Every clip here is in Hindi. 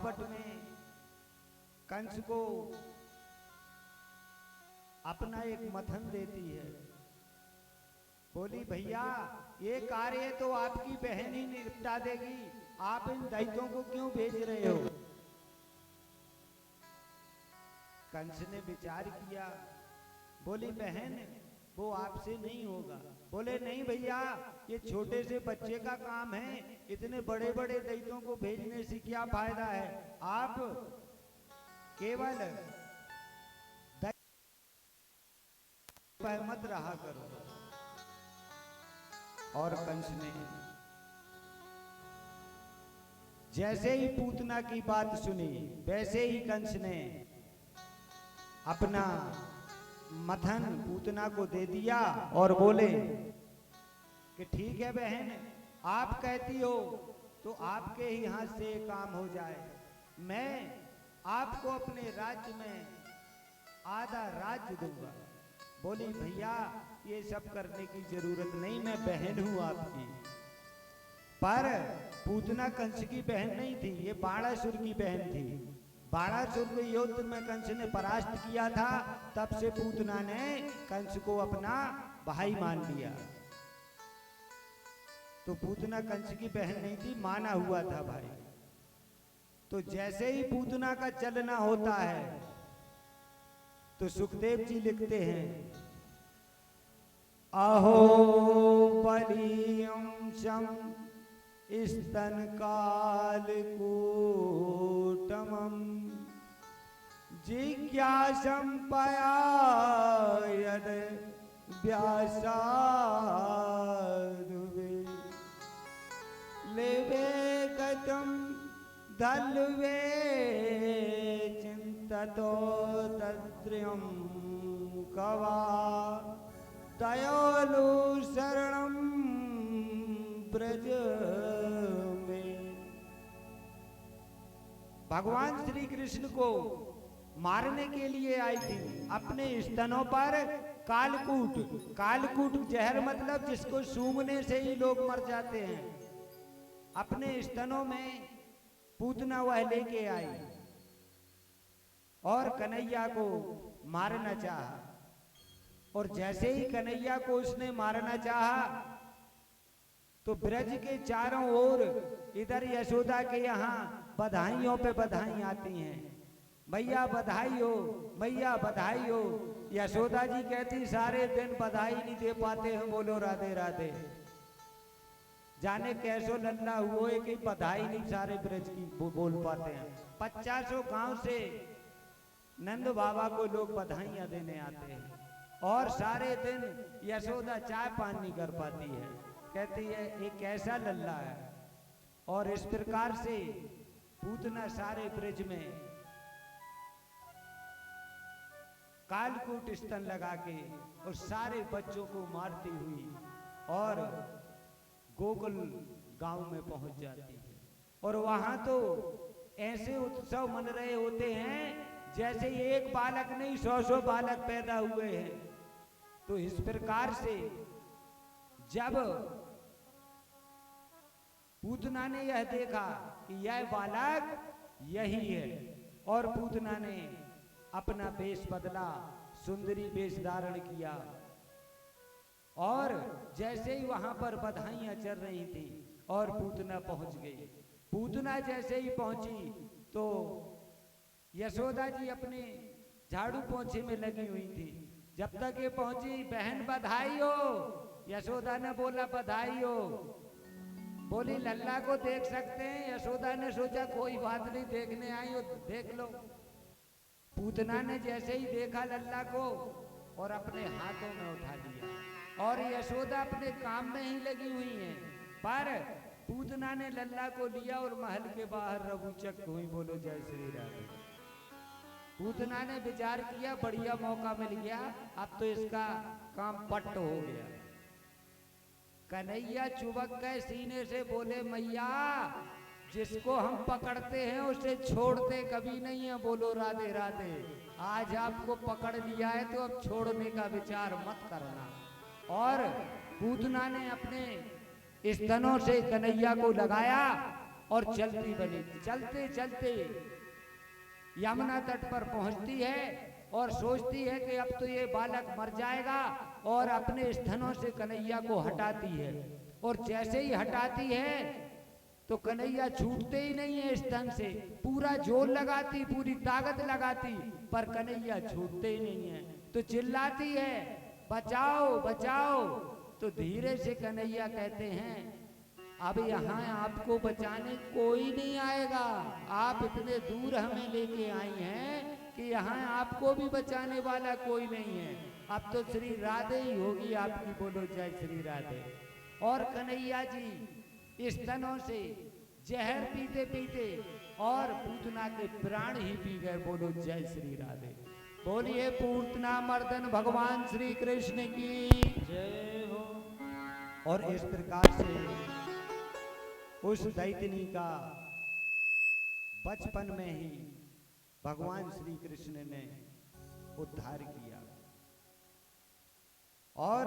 भागवत में कंस को अपना एक मथन देती है, बोली भैया ये कार्य तो आपकी बहन ही निपटा देगी, आप इन दैत्यों को क्यों भेज रहे हो। कंस ने विचार किया, बोली बहन वो आपसे नहीं होगा। बोले नहीं भैया ये छोटे से बच्चे का काम है, इतने बड़े बड़े दैत्यों को भेजने से क्या फायदा है, आप केवल मत रहा करो। और कंस ने जैसे ही पूतना की बात सुनी वैसे ही कंस ने अपना मथन पूतना को दे दिया और बोले कि ठीक है बहन, आप कहती हो तो आपके ही हाथ से काम हो जाए, मैं आपको अपने राज्य में आधा राज्य दूंगा। बोली भैया ये सब करने की जरूरत नहीं, मैं बहन हूं आपकी। पर पूतना कंस की बहन नहीं थी, ये बाणासुर की बहन थी। बाणासुर के युद्ध में कंस ने परास्त किया था, तब से पूतना ने कंस को अपना भाई मान लिया। तो पूतना कंस की बहन नहीं थी, माना हुआ था भाई। तो जैसे ही पूतना का चलना होता है तो सुखदेव जी लिखते हैं, अहो बलियं शं स्तन कालकूटमं जिज्ञासं पयायद व्यासादुवे लेवे गतं धल्वे चिंततो तत्रियं कवा दयालु शरणं ब्रज में। भगवान श्री कृष्ण को मारने के लिए आई थी, अपने स्तनों पर कालकूट, कालकूट जहर मतलब जिसको सूंघने से ही लोग मर जाते हैं, अपने स्तनों में पूतना वह लेके आई और कन्हैया को मारना चाहा। और जैसे ही कन्हैया को उसने मारना चाहा तो ब्रज के चारों ओर इधर यशोदा के यहाँ बधाइयों पे बधाई आती हैं, भैया बधाई हो, भैया बधाई हो। यशोदा जी कहती सारे दिन बधाई नहीं दे पाते हैं, बोलो राधे राधे। जाने कैसो लल्ला हुए कि बधाई नहीं सारे ब्रज की बोल पाते हैं। 50 गांव से नंद बाबा को लोग बधाइयां देने आते हैं और सारे दिन यशोदा चाय पान नहीं कर पाती है, कहती है एक कैसा लल्ला है। और इस प्रकार से पूतना सारे ब्रज में कालकूट स्तन लगा के और सारे बच्चों को मारती हुई और गोकुल गांव में पहुंच जाती है। और वहां तो ऐसे उत्सव मन रहे होते हैं जैसे एक बालक नहीं 100 बालक पैदा हुए हैं। तो इस प्रकार से जब पूतना ने यह देखा कि यह बालक यही है और पूतना ने अपना वेश बदला, सुंदरी वेश धारण किया और जैसे ही वहां पर बधाइयां चल रही थी और पूतना पहुंच गई। पूतना जैसे ही पहुंची तो यशोदा जी अपने झाड़ू पोंछे में लगी हुई थी। जब तक ये पहुंची, बहन बधाई हो, यशोदा ने बोला बधाई हो। बोली लल्ला को देख सकते हैं। यशोदा ने सोचा कोई बात नहीं, देखने आई हो देख लो। पूतना ने जैसे ही देखा लल्ला को और अपने हाथों में उठा लिया और यशोदा अपने काम में ही लगी हुई हैं, पर पूतना ने लल्ला को लिया और महल के बाहर रघुचक हुई। बोलो जय श्री राधे। पूतना ने विचार किया बढ़िया मौका मिल गया, अब तो इसका काम पट्ट हो गया। कन्हैया चुबक के सीने से बोले मैया जिसको हम पकड़ते हैं उसे छोड़ते कभी नहीं है, बोलो राधे राधे। आज आपको पकड़ लिया है तो अब छोड़ने का विचार मत करना। और पूतना ने अपने स्तनों से कन्हैया को लगाया और चलती बनी। चलते चलते यमुना तट पर पहुंचती है और सोचती है कि अब तो ये बालक मर जाएगा, और अपने स्तनों से कन्हैया को हटाती है। और जैसे ही हटाती है तो कन्हैया छूटते ही नहीं है स्तन से, पूरा जोर लगाती, पूरी ताकत लगाती, पर कन्हैया छूटते ही नहीं है। तो चिल्लाती है, बचाओ बचाओ। तो धीरे से कन्हैया कहते हैं, अब यहाँ आपको बचाने कोई नहीं आएगा, आप इतने दूर हमें लेके आई हैं कि यहाँ आपको भी बचाने वाला कोई नहीं है। अब तो श्री राधे ही होगी आपकी, बोलो जय श्री राधे। और कन्हैया जी स्तनों से जहर पीते पीते और पूतना के प्राण ही पी गए, बोलो जय श्री राधे। बोलिए पूतना मर्दन भगवान श्री कृष्ण की जय हो। और इस प्रकार से उस दैत्यनी का बचपन में ही भगवान श्री कृष्ण ने उद्धार किया। और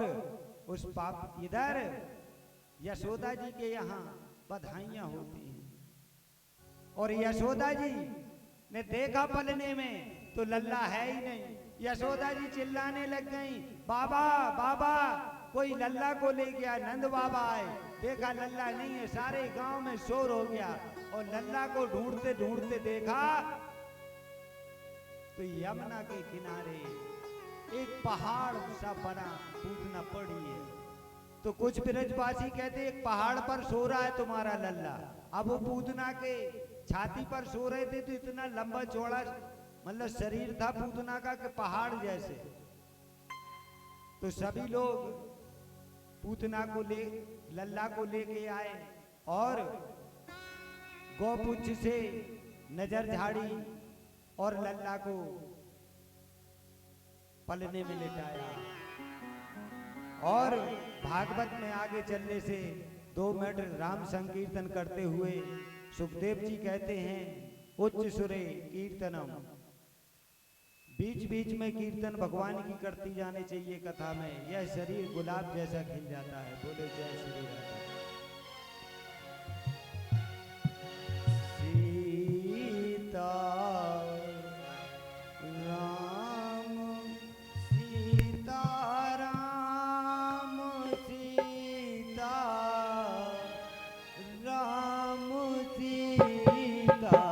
उस पाप इधर यशोदा जी के यहाँ बधाइयां होती हैं। और यशोदा जी ने देखा पलने में तो लल्ला है ही नहीं। यशोदा जी चिल्लाने लग गई, बाबा बाबा कोई लल्ला को ले गया। नंद बाबा आए, देखा लल्ला नहीं है, सारे गांव में शोर हो गया। और लल्ला को ढूंढते ढूंढते देखा तो यमुना के किनारे एक पहाड़ सा बना पूतना पड़ी है। तो कुछ ब्रजवासी कहते एक पहाड़ पर सो रहा है तुम्हारा लल्ला। अब वो पूतना के छाती पर सो रहे थे, तो इतना लंबा चौड़ा मतलब शरीर था पूतना का कि पहाड़ जैसे। तो सभी लोग पूतना को ले लल्ला को लेके आए और गौपुच्छ से नजर झाड़ी और लल्ला को पलने में लेटाया। और भागवत में आगे चलने से 2 मिनट राम संकीर्तन करते हुए सुखदेव जी कहते हैं, उच्च सुरे कीर्तनम, बीच बीच में कीर्तन भगवान की करती जाने चाहिए कथा में, यह शरीर गुलाब जैसा खिल जाता है। बोले जय श्री राधे। सीता राम सीता राम सीता राम सीता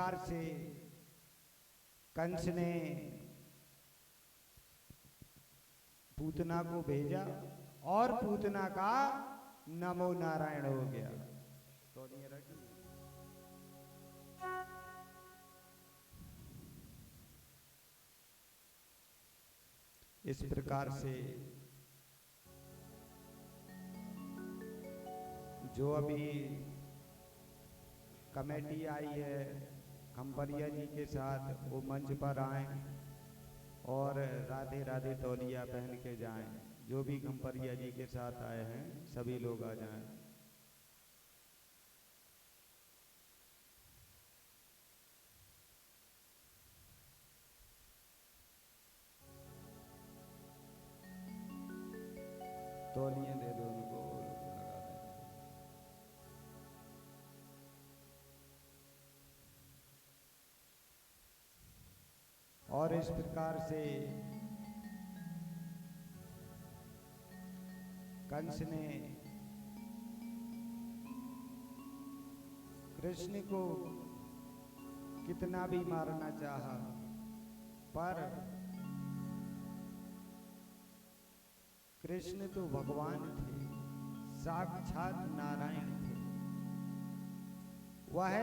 प्रकार से कंस ने पूतना को भेजा और पूतना का नमो नारायण हो गया। तो इस प्रकार से जो अभी कमेटी आई है खम्परिया जी के साथ, वो मंच पर आए और राधे राधे तौलिया पहन के जाएं। जो भी खम्परिया जी के साथ आए हैं सभी लोग आ जाएं। तौलिया दे दो उनको, लगा दें। और इस प्रकार से कंस ने कृष्ण को कितना भी मारना चाहा, पर कृष्ण तो भगवान थे, साक्षात नारायण थे। वह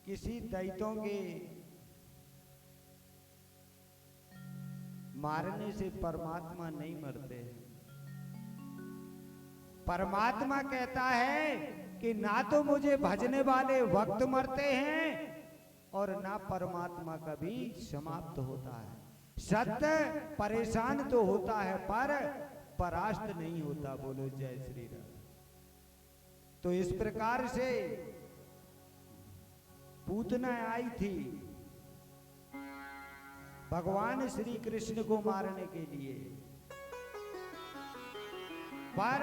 किसी दैत्यों के मारने से परमात्मा नहीं मरते हैं। परमात्मा कहता है कि ना तो मुझे भजने वाले वक्त मरते हैं और ना परमात्मा कभी समाप्त होता है। सत्य परेशान तो होता है पर परास्त नहीं होता। बोलो जय श्री राम। तो इस प्रकार से पूतना आई थी भगवान श्री कृष्ण को मारने के लिए, पर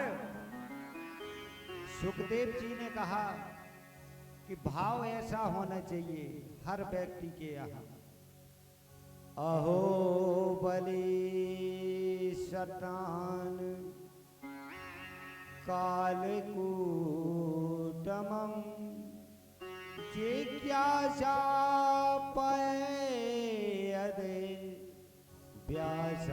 सुखदेव जी ने कहा कि भाव ऐसा होना चाहिए हर व्यक्ति के यहाँ, अहो बलि शतान कालकूटमं जिज्ञासा पयदे व्यासादुवि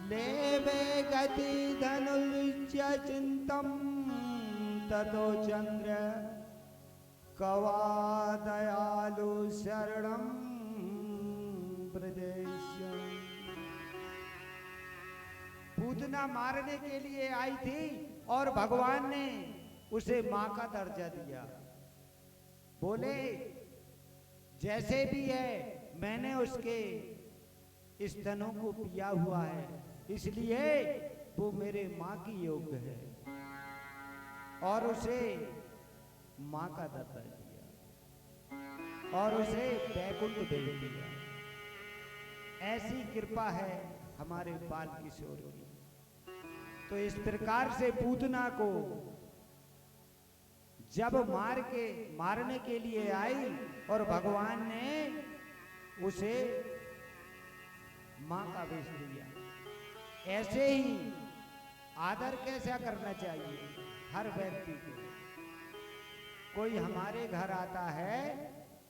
लेवे गति धनुर्च चिंतम ततो चंद्र कवा दयालु शरणं प्रदेश्यम्। पूतना मारने के लिए आई थी और भगवान ने उसे मां का दर्जा दिया। बोले जैसे भी है मैंने उसके स्तनों को पिया हुआ है, इसलिए वो मेरे मां की योग्य है, और उसे मां का दर्जा दिया और उसे बैकुंठ भेज दिया। ऐसी कृपा है हमारे बाल किशोर की। तो इस प्रकार से पूतना को जब मारने के लिए आई और भगवान ने उसे मां का वेश दिया। ऐसे ही आदर कैसा करना चाहिए हर व्यक्ति को। कोई हमारे घर आता है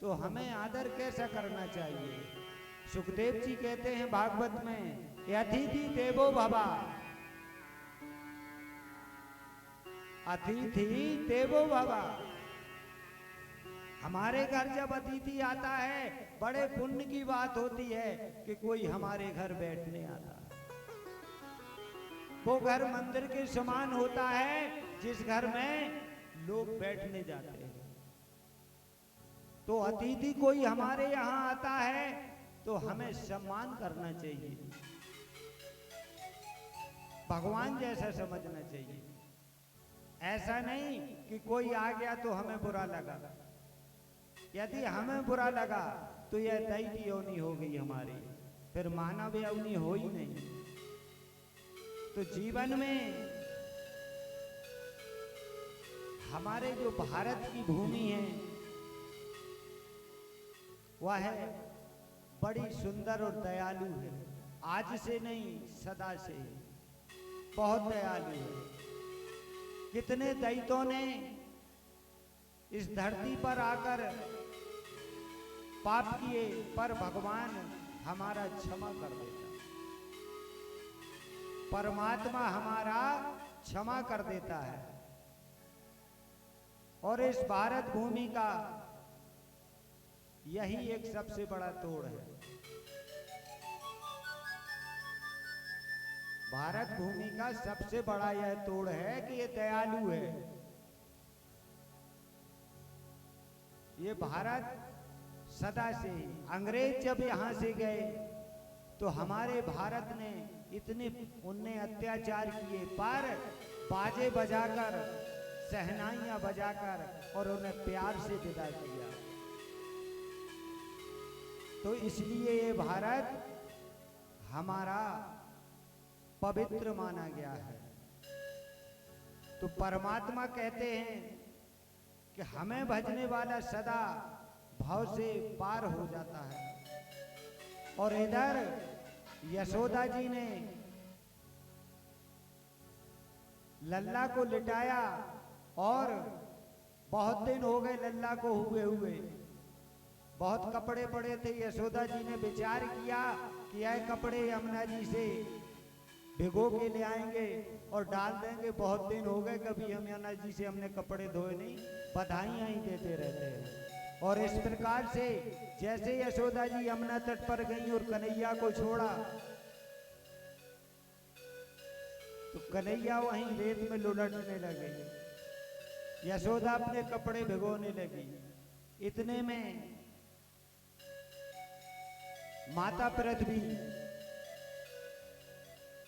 तो हमें आदर कैसा करना चाहिए। सुखदेव जी कहते हैं भागवत में, अतिथि देवो भव, अतिथि देवो भव। हमारे घर जब अतिथि आता है बड़े पुण्य की बात होती है कि कोई हमारे घर बैठने आता है। वो घर मंदिर के समान होता है जिस घर में लोग बैठने जाते हैं। तो अतिथि कोई हमारे यहाँ आता है तो हमें सम्मान करना चाहिए, भगवान जैसा समझना चाहिए। ऐसा नहीं कि कोई आ गया तो हमें बुरा लगा। यदि हमें बुरा लगा तो यह दैवी योनि हो गई हमारी, फिर मानव योनि हो ही नहीं। तो जीवन में हमारे जो भारत की भूमि है वह है बड़ी सुंदर और दयालु है। आज से नहीं सदा से बहुत दयालु है। कितने दैत्यों ने इस धरती पर आकर पाप किए, पर भगवान हमारा क्षमा कर देता, परमात्मा हमारा क्षमा कर देता है। और इस भारत भूमि का यही एक सबसे बड़ा तोड़ है। भारत भूमि का सबसे बड़ा यह तोड़ है कि ये दयालु है। ये भारत सदा से, अंग्रेज जब यहां से गए तो हमारे भारत ने इतने उनने अत्याचार किए, पर बाजे बजाकर, सहनाइयां बजाकर और उन्हें प्यार से विदा किया। तो इसलिए ये भारत हमारा पवित्र माना गया है। तो परमात्मा कहते हैं कि हमें भजने वाला सदा भाव से पार हो जाता है। और इधर यशोदा जी ने लल्ला को लिटाया और बहुत दिन हो गए लल्ला को हुए, बहुत कपड़े पड़े थे। यशोदा जी ने विचार किया कि यह कपड़े यमुना जी से भिगो के ले आएंगे और डाल देंगे। बहुत दिन हो गए कभी हम यमुना जी से हमने कपड़े धोए नहीं, बधाइयां ही देते रहते हैं। और इस प्रकार से जैसे यशोदा जी यमुना तट पर गई और कन्हैया को छोड़ा तो कन्हैया वहीं रेत में लुढ़कने लगे, यशोदा अपने कपड़े भिगोने लगी। इतने में माता पृथ्वी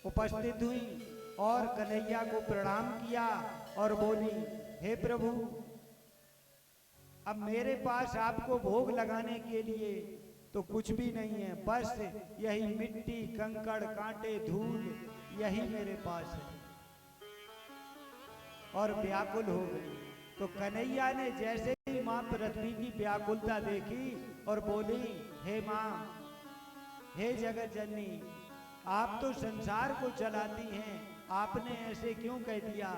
उपस्थित हुई और कन्हैया को प्रणाम किया और बोली, हे प्रभु, अब मेरे पास आपको भोग लगाने के लिए तो कुछ भी नहीं है, बस यही मिट्टी, कंकड़, कांटे, धूल यही मेरे पास है। और व्याकुल हो गई। तो कन्हैया ने जैसे ही मां पृथ्वी की व्याकुलता देखी और बोली, हे मां, हे जगत जननी, आप तो संसार को चलाती हैं, आपने ऐसे क्यों कह दिया?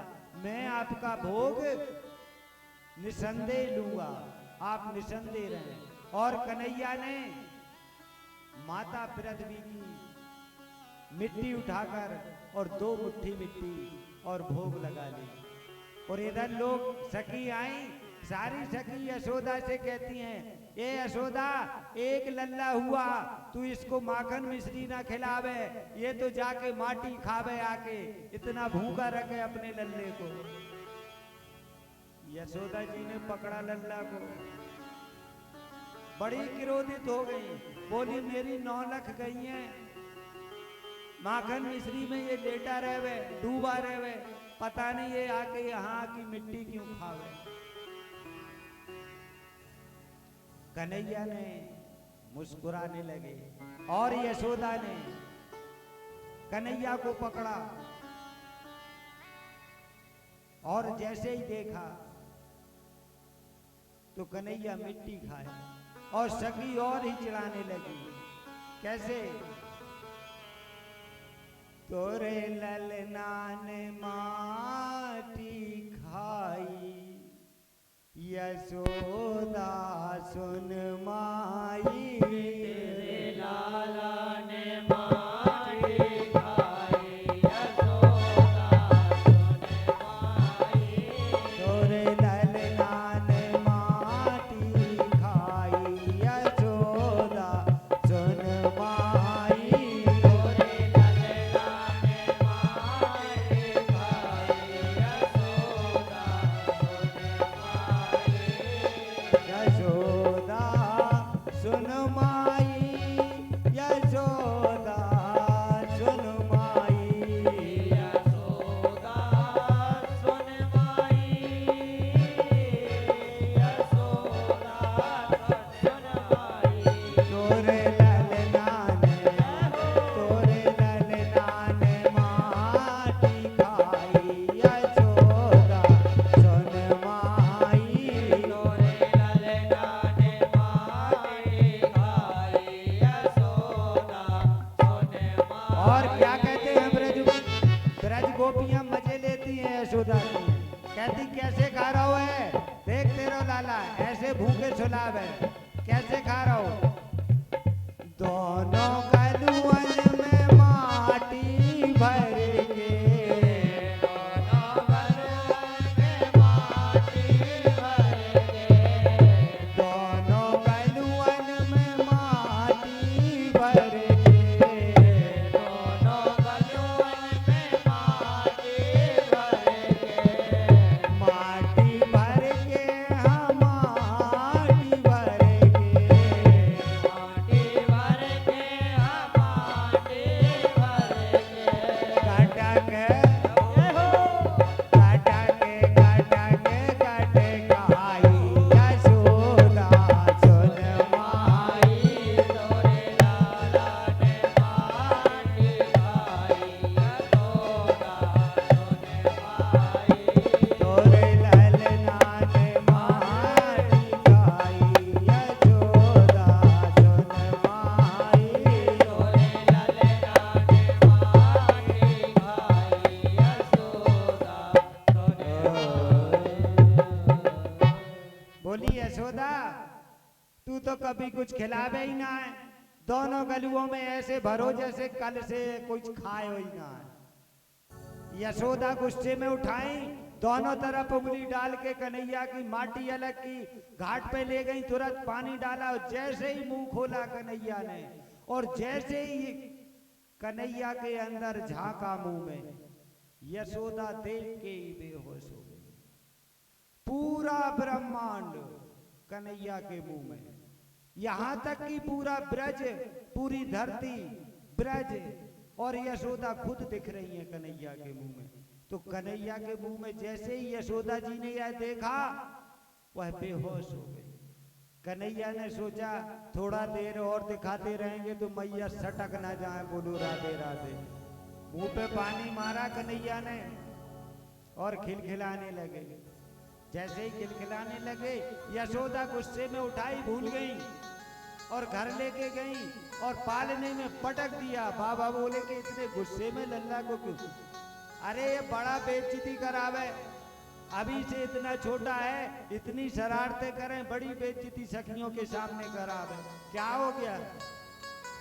मैं आपका भोग निसंदेह लूंगा, आप निसंदेह रहें। और कन्हैया ने माता पृथ्वी की मिट्टी उठाकर और 2 मुट्ठी मिट्टी और भोग लगा ली। और इधर लोग सखी आई, सारी सखी यशोदा से कहती हैं, ए यशोदा, एक लल्ला हुआ, तू इसको माखन मिश्री ना खिलावे, ये तो जाके माटी खावे आके, इतना भूखा रखे अपने लल्ले को। यशोदा जी ने पकड़ा लल्ला को, बड़ी क्रोधित हो गई, बोली मेरी 9 लाख गई है, माखन मिश्री में ये लेटा रहवे, डूबा रहवे, पता नहीं ये आके यहाँ की मिट्टी क्यों खावे। कन्हैया ने मुस्कुराने लगे और यशोदा ने कन्हैया को पकड़ा और जैसे ही देखा तो कन्हैया मिट्टी खाए और सखी और ही चिढ़ाने लगी। कैसे? तोरे ललना ने माटी खाई, यशोदा सुन माई, तेरे लाला ने माटी खाई, यशोदा सुन माई, तोरे ललना ने माटी खाई, यशोदा सुन माई, तोरे ललना ने माटी खाई, यशोदा यशोदा सुन माई, यशोदा सुन माई, यशोदा सुन माई, यशोदा सुन माई, तोरे ललना ने माटी खाई, यशोदा सुन माई, तोरे और क्या कहते हैं ब्रज गोपियां मजे लेती हैं यशोदा की, कहती कैसे खा रहा है, देख तेरा डाला, ऐसे भूखे सुलावे। कैसे खा रहा हो? दोनों कलुअन में माटी भर के, दोनों कलुअन में माटी भर के, दोनों कलुअन में माटी भर के, दोनों कलुअन में माटी भर के, माटी भर के, हाँ माटी भर के, माटी भर के, हाँ माटी भर के, कटक खाई यशोदा सुन माई, तोरे लाला ने माटी खाई यशोदा सुन माई, तोरे ललना ने माटी खाई यशोदा सुन माई, तोरे ललना ने माटी खाई यशोदा। बोली यशोदा, तू तो कभी कुछ खिलावे ही ना है, दोनों गलुओं में ऐसे भरो जैसे कल से कुछ खाए ही ना है। यशोदा गुस्से में उठाई, दोनों तरफ उंगली डाल के कन्हैया की माटी अलग की, घाट पे ले गई, तुरंत पानी डाला, और जैसे ही मुंह खोला कन्हैया ने, और जैसे ही कन्हैया के अंदर झांका मुंह में, यशोदा देख के ही बेहोश हो गई। पूरा ब्रह्मांड कन्हैया के मुंह में, यहां तक कि पूरा ब्रज, पूरी धरती, ब्रज और यशोदा खुद दिख रही है कन्हैया के मुंह में। तो कन्हैया के मुंह में जैसे ही यशोदा जी ने यह देखा, वह बेहोश हो गई। कन्हैया ने सोचा थोड़ा देर और दिखाते रहेंगे तो मैया सटक ना जाए, बोलो राधे राधे। मुंह पे पानी मारा कन्हैया ने और खिलखिलाने लगे। जैसे ही खिलखिलाने लगे, यशोदा गुस्से में उठाई, भूल गई और घर लेके गई और पालने में पटक दिया। बाबा बोले कि इतने गुस्से में लल्ला को क्यों? अरे ये बड़ा बेइज्जती करावे, अभी से इतना छोटा है, इतनी शरारतें करें, बड़ी बेइज्जती सखियों के सामने करावे। क्या हो गया?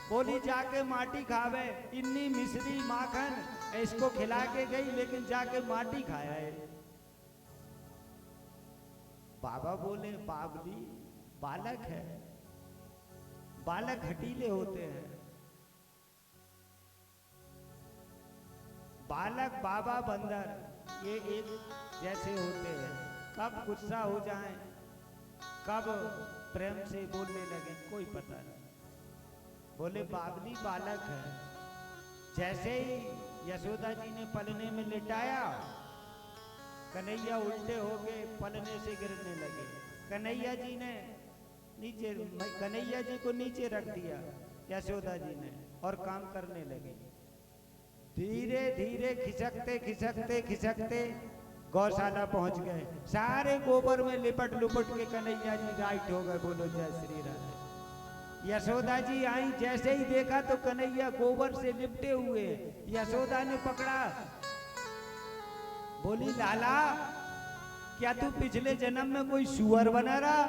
बोली जाके माटी खावे, इन्नी मिश्री माखन इसको खिला के गई, लेकिन जाके माटी खाया है। बाबा बोले बाबली बालक है, बालक हठीले होते हैं। बालक बाबा बंदर ये एक जैसे होते हैं, कब गुस्सा हो जाएं, कब प्रेम से बोलने लगे कोई पता नहीं। बोले बाबली बालक है। जैसे ही यशोदा जी ने पलने में लिटाया, कन्हैया उल्टे हो गए, पलने से गिरने लगे। कन्हैया जी ने नीचे, कन्हैया जी को नीचे रख दिया यशोदा जी ने, और काम करने लगी। धीरे धीरे खिसकते खिसकते खिसकते गौशाला पहुंच गए। सारे गोबर में लिपट लुपट के कन्हैया जी राइट हो गए। बोलो जय श्री राधे। यशोदा जी आई, जैसे ही देखा तो कन्हैया गोबर से लिपटे हुए। यशोदा ने पकड़ा, बोली लाला क्या तू पिछले जन्म में कोई सुअर बना रहा?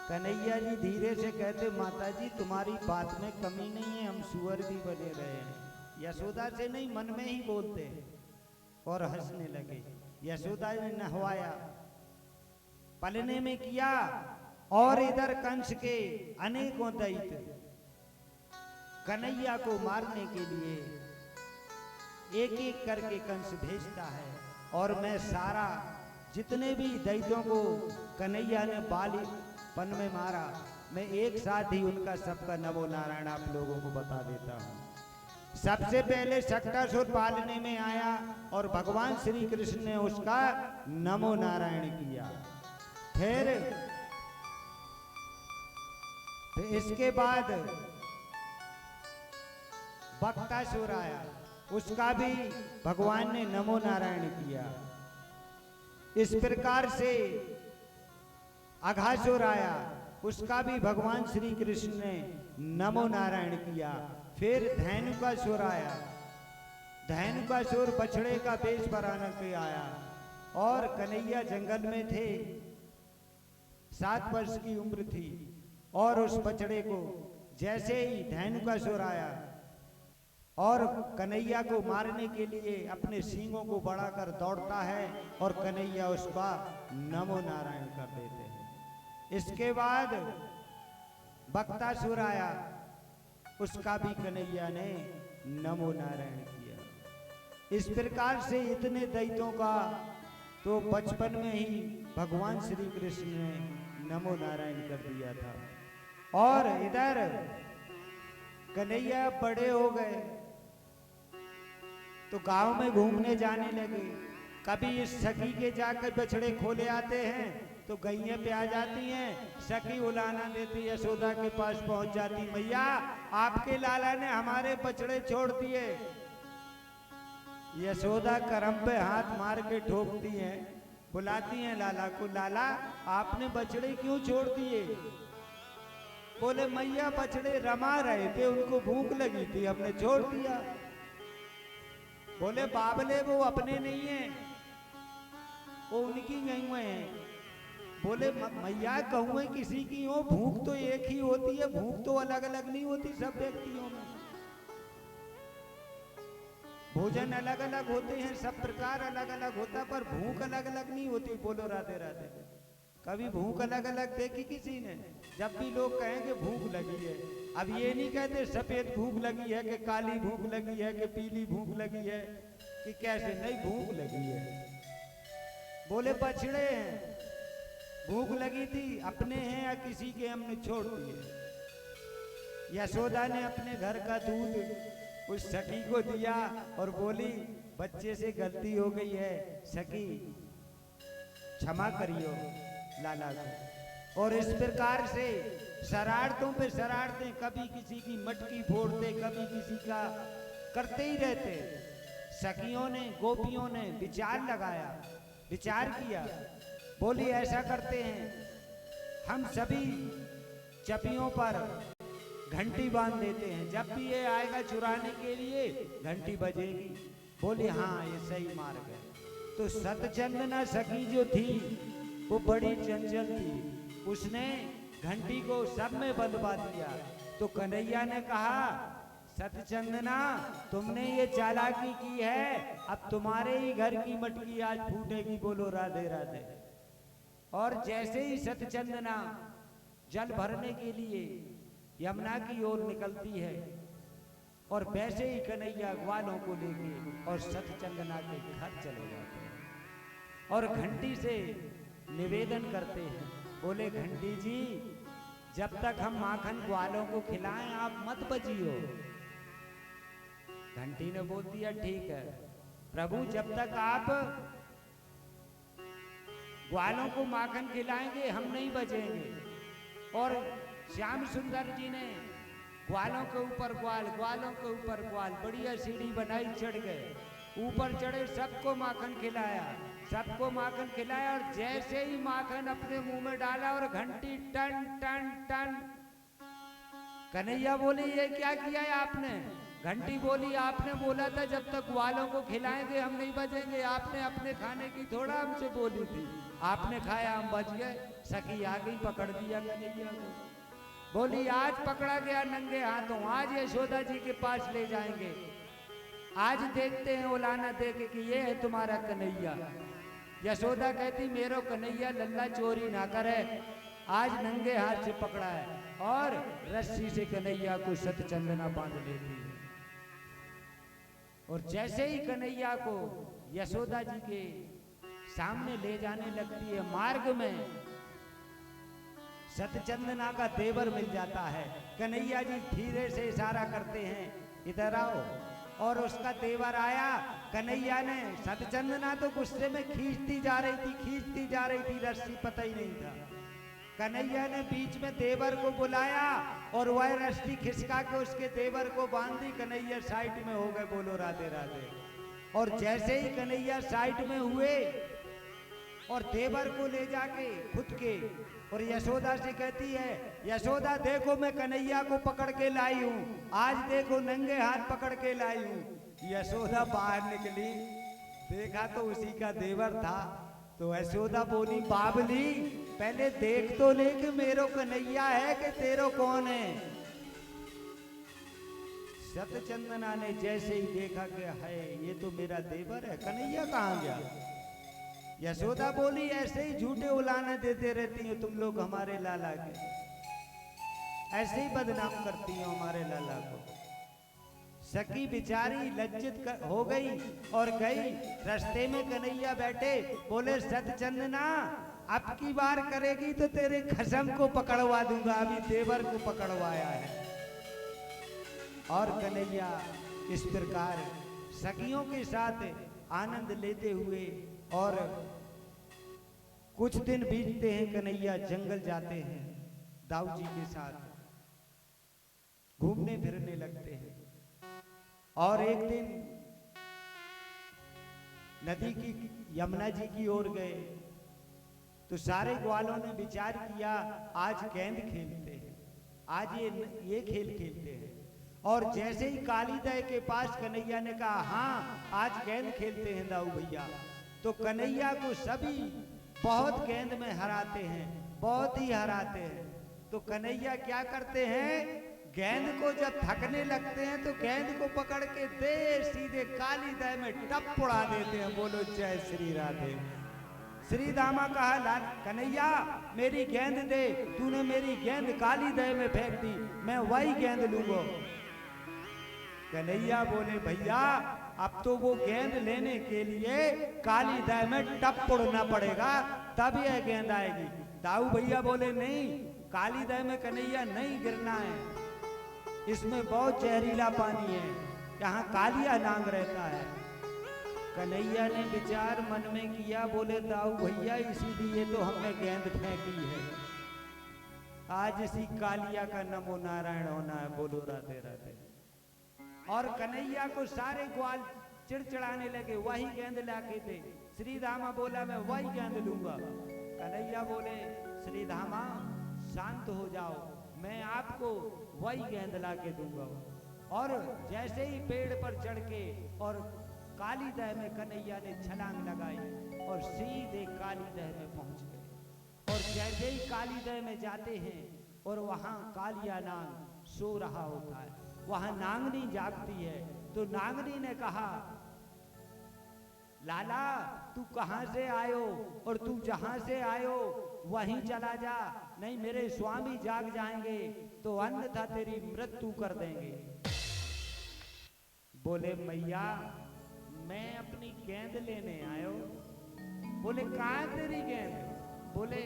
कन्हैया जी धीरे से कहते, माता जी तुम्हारी बात में कमी नहीं है, हम सुअर भी बने रहे हैं। यशोदा से नहीं, मन में ही बोलते और हंसने लगे। यशोदा ने नहवाया, पलने में किया, और इधर कंस के अनेकों दैत्य कन्हैया को मारने के लिए एक एक करके कंस भेजता है। और मैं सारा जितने भी दैत्यों को कन्हैया ने बालीपन में मारा, मैं एक साथ ही उनका सबका नमो नारायण आप लोगों को बता देता हूँ। सबसे पहले शक्टासुर पालने में आया और भगवान श्री कृष्ण ने उसका नमो नारायण किया। फिर इसके बाद बक्तासुर आया, उसका भी भगवान ने नमो नारायण किया। इस प्रकार से अघासुर आया, उसका भी भगवान श्री कृष्ण ने नमो नारायण किया। फिर धैनुकासुर आया, धैनुकासुर बछड़े का वेश बना के आया, और कन्हैया जंगल में थे, 7 वर्ष की उम्र थी, और उस बछड़े को जैसे ही धेनुकासुर आया और कन्हैया को मारने के लिए अपने सींगों को बढ़ाकर दौड़ता है और कन्हैया उसका नमो नारायण कर देते हैं। इसके बाद बक्तासुर आया, उसका भी कन्हैया ने नमो नारायण किया। इस प्रकार से इतने दैत्यों का तो बचपन में ही भगवान श्री कृष्ण ने नमो नारायण कर दिया था। और इधर कन्हैया बड़े हो गए तो गांव में घूमने जाने लगे। कभी इस सखी के जाकर बछड़े खोले आते हैं तो गैया पे आ जाती हैं, सखी उलाना देती, यशोदा के पास पहुंच जाती, मैया आपके लाला ने हमारे बछड़े छोड़ दिए। यशोदा करम पे हाथ मार के ठोकती हैं, बुलाती हैं लाला को, लाला आपने बछड़े क्यों छोड़ दिए? बोले मैया बछड़े रमा रहे थे, उनको भूख लगी थी, हमने छोड़ दिया। बोले बाबले वो अपने नहीं है, वो उनकी गईं हैं। बोले मैया कहूँ किसी की हो, भूख तो एक ही होती है, भूख तो अलग अलग नहीं होती सब व्यक्तियों में, भोजन अलग अलग होते हैं, सब प्रकार अलग अलग होता, पर भूख अलग अलग नहीं होती। बोलो राधे राधे। कभी भूख अलग अलग देखी किसी ने? जब भी लोग कहेंगे भूख लगी है, अब ये नहीं कहते सफेद भूख लगी है कि काली भूख लगी है कि पीली भूख लगी है कि कैसे, नहीं भूख लगी है। बोले बछड़े हैं, भूख लगी थी, अपने हैं या किसी के हमने छोड़ दिए। यशोदा ने अपने घर का दूध उस सखी को दिया और बोली बच्चे से गलती हो गई है सखी, क्षमा करियो लाला को। और इस प्रकार से शरारतों पे शरारतें, कभी किसी की मटकी फोड़ते, कभी किसी का करते ही रहते। सखियों ने, गोपियों ने विचार लगाया, विचार किया, बोली ऐसा करते हैं, हम सभी चपियों पर घंटी बांध देते हैं, जब भी ये आएगा चुराने के लिए घंटी बजेगी। बोली हाँ ये सही मार्ग है। तो सतचंदना सखी जो थी वो बड़ी चंचल थी, उसने घंटी को सब में बंधवा दिया। तो कन्हैया ने कहा सतचंदना तुमने ये चालाकी की है, अब तुम्हारे ही घर की मटकी आज फूटेगी। बोलो राधे राधे। और जैसे ही सतचंदना जल भरने के लिए यमुना की ओर निकलती है और वैसे ही कन्हैया ग्वालों को लेके और सतचंदना के घर चले जाते हैं और घंटी से निवेदन करते हैं, बोले घंटी जी जब तक हम माखन ग्वालों को खिलाएं आप मत बजियो। घंटी ने बोल दिया ठीक है प्रभु, जब तक आप ग्वालों को माखन खिलाएंगे हम नहीं बजेंगे। और श्याम सुंदर जी ने ग्वालों के ऊपर ग्वाल, ग्वालों के ऊपर ग्वाल, बढ़िया सीढ़ी बनाई, चढ़ गए, ऊपर चढ़े, सबको माखन खिलाया, सबको माखन खिलाया। और जैसे ही माखन अपने मुंह में डाला और घंटी टन टन टन, कन्हैया बोले ये क्या किया है आपने? घंटी बोली आपने बोला था जब तक ग्वालों को खिलाएंगे हम नहीं बजेंगे, आपने अपने खाने की थोड़ा हमसे बोली थी, आपने खाया हम बच गए। सखी आ गई, पकड़ दिया कन्हैया को, बोली आज पकड़ा गया नंगे हाथों, आज यशोदा जी के पास ले जाएंगे, आज देखते हैं उलाना देके कि ये है तुम्हारा कन्हैया। यशोदा कहती मेरो कन्हैया लल्ला चोरी ना करे, आज नंगे हाथ से पकड़ा है। और रस्सी से कन्हैया को सतचंदना बांध लेती है। और जैसे ही कन्हैया को यशोदा जी के सामने ले जाने लगती है, मार्ग में सतचंदना का देवर मिल जाता है। कन्हैया जी धीरे से इशारा करते हैं इधर आओ, और उसका देवर आया। कन्हैया ने, सतचंदना तो गुस्से में खींचती जा रही थी, खींचती जा रही थी, रस्सी पता ही नहीं था। कन्हैया ने बीच में देवर को बुलाया और वह रस्सी खिसका के उसके देवर को बांधी। कन्हैया साइड में हो गए। बोलो राधे राधे। और जैसे ही कन्हैया साइड में हुए और देवर को ले जाके खुद के, और यशोदा से कहती है यशोदा देखो मैं कन्हैया को पकड़ के लाई हूँ, आज देखो नंगे हाथ पकड़ के लाई हूँ। यशोदा बाहर निकली, देखा तो उसी का देवर था। तो यशोदा बोली, बाबली पहले देख तो ले कि मेरो कन्हैया है कि तेरो कौन है। सतचंदना ने जैसे ही देखा कि है ये तो मेरा देवर है, कन्हैया कहाँ गया। यशोदा बोली, ऐसे ही झूठे उलाने देते रहती हो तुम लोग हमारे लाला के, ऐसे ही बदनाम करती हो हमारे लाला को। सखी बिचारी लज्जित हो गई और गई। रास्ते में कन्हैया बैठे, बोले सतचंदना अब की बार करेगी तो तेरे खसम को पकड़वा दूंगा, अभी देवर को पकड़वाया है। और कन्हैया इस प्रकार सखियों के साथ आनंद लेते हुए, और कुछ दिन बीतते हैं, कन्हैया जंगल जाते हैं, दाऊ जी के साथ घूमने फिरने लगते हैं। और एक दिन नदी की, यमुना जी की ओर गए तो सारे ग्वालों ने विचार किया आज गेंद खेलते हैं, आज ये खेल खेलते हैं। और जैसे ही कालीदह के पास कन्हैया ने कहा हाँ आज गेंद खेलते हैं दाऊ भैया, तो कन्हैया को सभी बहुत गेंद में हराते हैं, बहुत ही हराते हैं। तो कन्हैया क्या करते हैं, गेंद को जब थकने लगते हैं तो गेंद को पकड़ के दे सीधे कालीदह में टप उड़ा देते हैं। बोलो जय श्री राधे। श्री दामा कहा, लाल कन्हैया मेरी गेंद दे, तूने मेरी गेंद कालीदह में फेंक दी, मैं वही गेंद लूंगा। कन्हैया बोले, भैया अब तो वो गेंद लेने के लिए कालीदह में टप उड़ना पड़ेगा, तब यह गेंद आएगी। दाऊ भैया बोले, नहीं कालीदह में कन्हैया नहीं गिरना है, इसमें बहुत जहरीला पानी है, यहाँ कालिया नांग रहता है। कन्हैया ने विचार मन में किया, बोले दाऊ भैया इसीलिए तो हमने गेंद फेंकी है, आज इसी कालिया का नमो नारायण होना है। बोलो राधे राधे। और कन्हैया को सारे ग्वाल चिड़चिड़ाने लगे, वही गेंद लाके दे। श्री धामा बोला मैं वही गेंद लूंगा। कन्हैया बोले, श्री धामा शांत हो जाओ, मैं आपको वही गेंद ला के दूंगा। और जैसे ही पेड़ पर चढ़ के और कालीदह में कन्हैया ने छलांग लगाई और सीधे कालीदह में पहुंच गए। और जैसे ही कालीदह में जाते हैं और वहां कालिया नांग सो रहा होता है, वहां नांगनी जागती है। तो नांगनी ने कहा, लाला तू कहां से आयो, और तू जहां से आयो वहीं चला जा, नहीं मेरे स्वामी जाग जाएंगे तो अन्यथा तेरी मृत्यु कर देंगे। बोले मैया मैं अपनी गेंद लेने आयो। बोले कहाँ है तेरी गेंद। बोले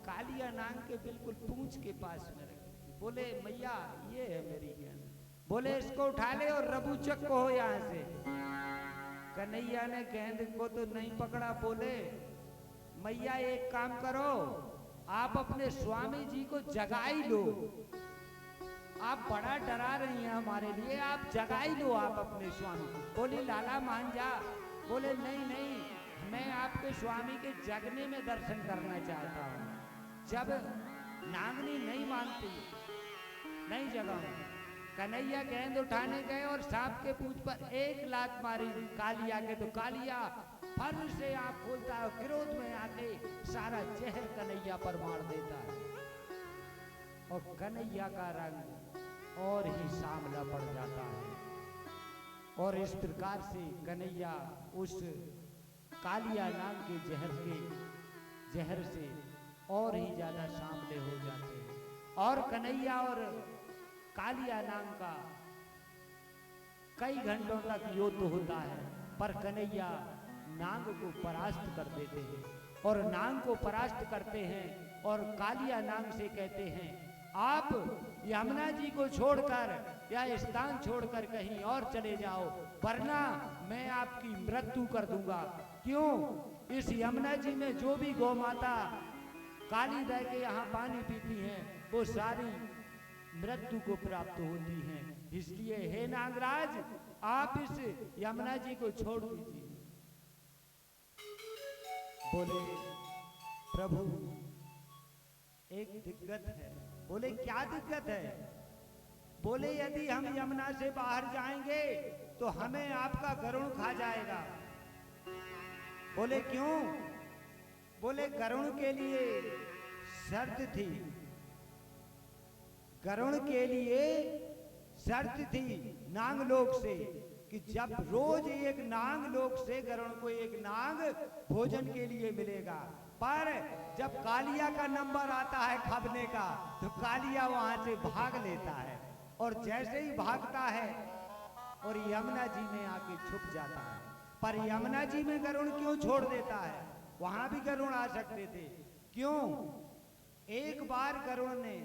कालिया नांग के बिल्कुल पूंछ के पास में रखी। बोले मैया ये है मेरी गेंद। बोले इसको उठा ले और रबूचक को हो यहाँ से। कन्हैया ने गेंद को तो नहीं पकड़ा। बोले मैया एक काम करो, आप अपने स्वामी जी को जगाई लो, आप बड़ा डरा रही हैं हमारे लिए, आप जगाई लो आप अपने स्वामी। बोली लाला मान जा। बोले नहीं नहीं, मैं आपके स्वामी के जगने में दर्शन करना चाहता हूँ। जब नांगनी नहीं मानती, नहीं जगाऊं। कन्हैया गेंद उठाने गए और सांप के पूंछ पर एक लात मारी कालिया के, तो कालिया फर से आँख खोलता है, क्रोध में आके सारा जहर कन्हैया पर मार देता है और कन्हैया का रंग और ही सांवला पड़ जाता है। और इस प्रकार से कन्हैया उस कालिया नाग के जहर से और ही ज्यादा सांवले हो जाते हैं। और कन्हैया और कालिया नाग का कई घंटों तक युद्ध होता है, पर कन्हैया नाग को परास्त कर देते हैं। और नाग को परास्त करते हैं और कालिया नाग से कहते हैं आप यमुना जी को छोड़कर या स्थान छोड़कर कहीं और चले जाओ, वरना मैं आपकी मृत्यु कर दूंगा। क्यों? इस यमुना जी में जो भी गौ माता कालीदह के यहाँ पानी पीती हैं वो सारी मृत्यु को प्राप्त होती हैं। इसलिए हे नागराज आप इस यमुना जी को छोड़ दीजिए। बोले प्रभु एक दिक्कत है। बोले क्या दिक्कत है? बोले यदि हम यमुना से बाहर जाएंगे तो हमें आपका गरुड़ खा जाएगा। बोले क्यों? बोले गरुण के लिए शर्त थी, गरुण के लिए शर्त थी नागलोक से कि जब रोज एक नागलोक से गरुण को एक नाग भोजन के लिए मिलेगा, पर जब कालिया का नंबर आता है खाने का तो कालिया वहां से भाग लेता है, और जैसे ही भागता है और यमुना जी में आके छुप जाता है। पर यमुना जी में गरुण क्यों छोड़ देता है? वहां भी गरुण आ सकते थे। क्यों? एक बार गरुण ने,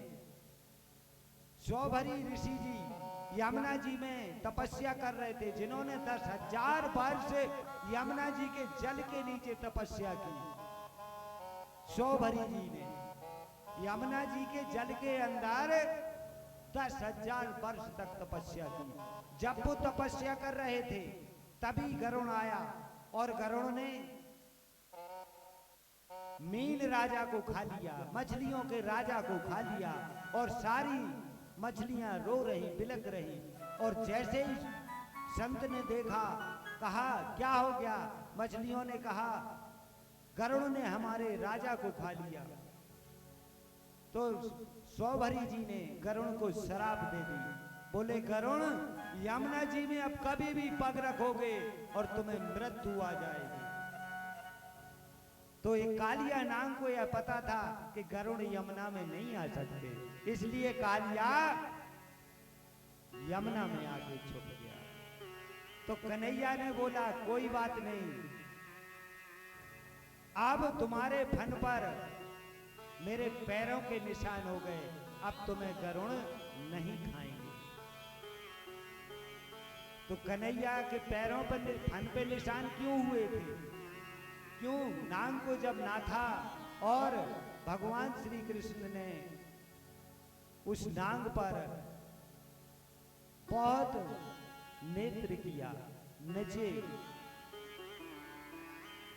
शौभरी ऋषि जी यमुना जी में तपस्या कर रहे थे, जिन्होंने 10,000 वर्ष यमुना जी के जल के नीचे तपस्या की। शौभरी जी ने यमुना जी के जल के अंदर 10,000 वर्ष तक तपस्या की। जब वो तपस्या कर रहे थे तभी गरुण आया, और गरुण ने मीन राजा को खा लिया, मछलियों के राजा को खा लिया, और सारी मछलियां रो रही, बिलक रही। और जैसे ही संत ने देखा, कहा क्या हो गया? मछलियों ने कहा गरुण ने हमारे राजा को खा लिया। तो शौभरी जी ने गरुण को शराप दे दी। बोले गरुण, यमुना जी में अब कभी भी पग रखोगे और तुम्हें मृत्यु आ जाएगी। तो एक कालिया नाग को यह पता था कि गरुण यमुना में नहीं आ सकते, इसलिए कालिया यमुना में आके छुप गया। तो कन्हैया ने बोला कोई बात नहीं, अब तुम्हारे फन पर मेरे पैरों के निशान हो गए, अब तुम्हें गरुण नहीं खाएंगे। तो कन्हैया के पैरों पर फन पे निशान क्यों हुए थे? क्यों? नाग को जब नाथा और भगवान श्री कृष्ण ने उस नाग पर बहुत नेत्र किया, नचे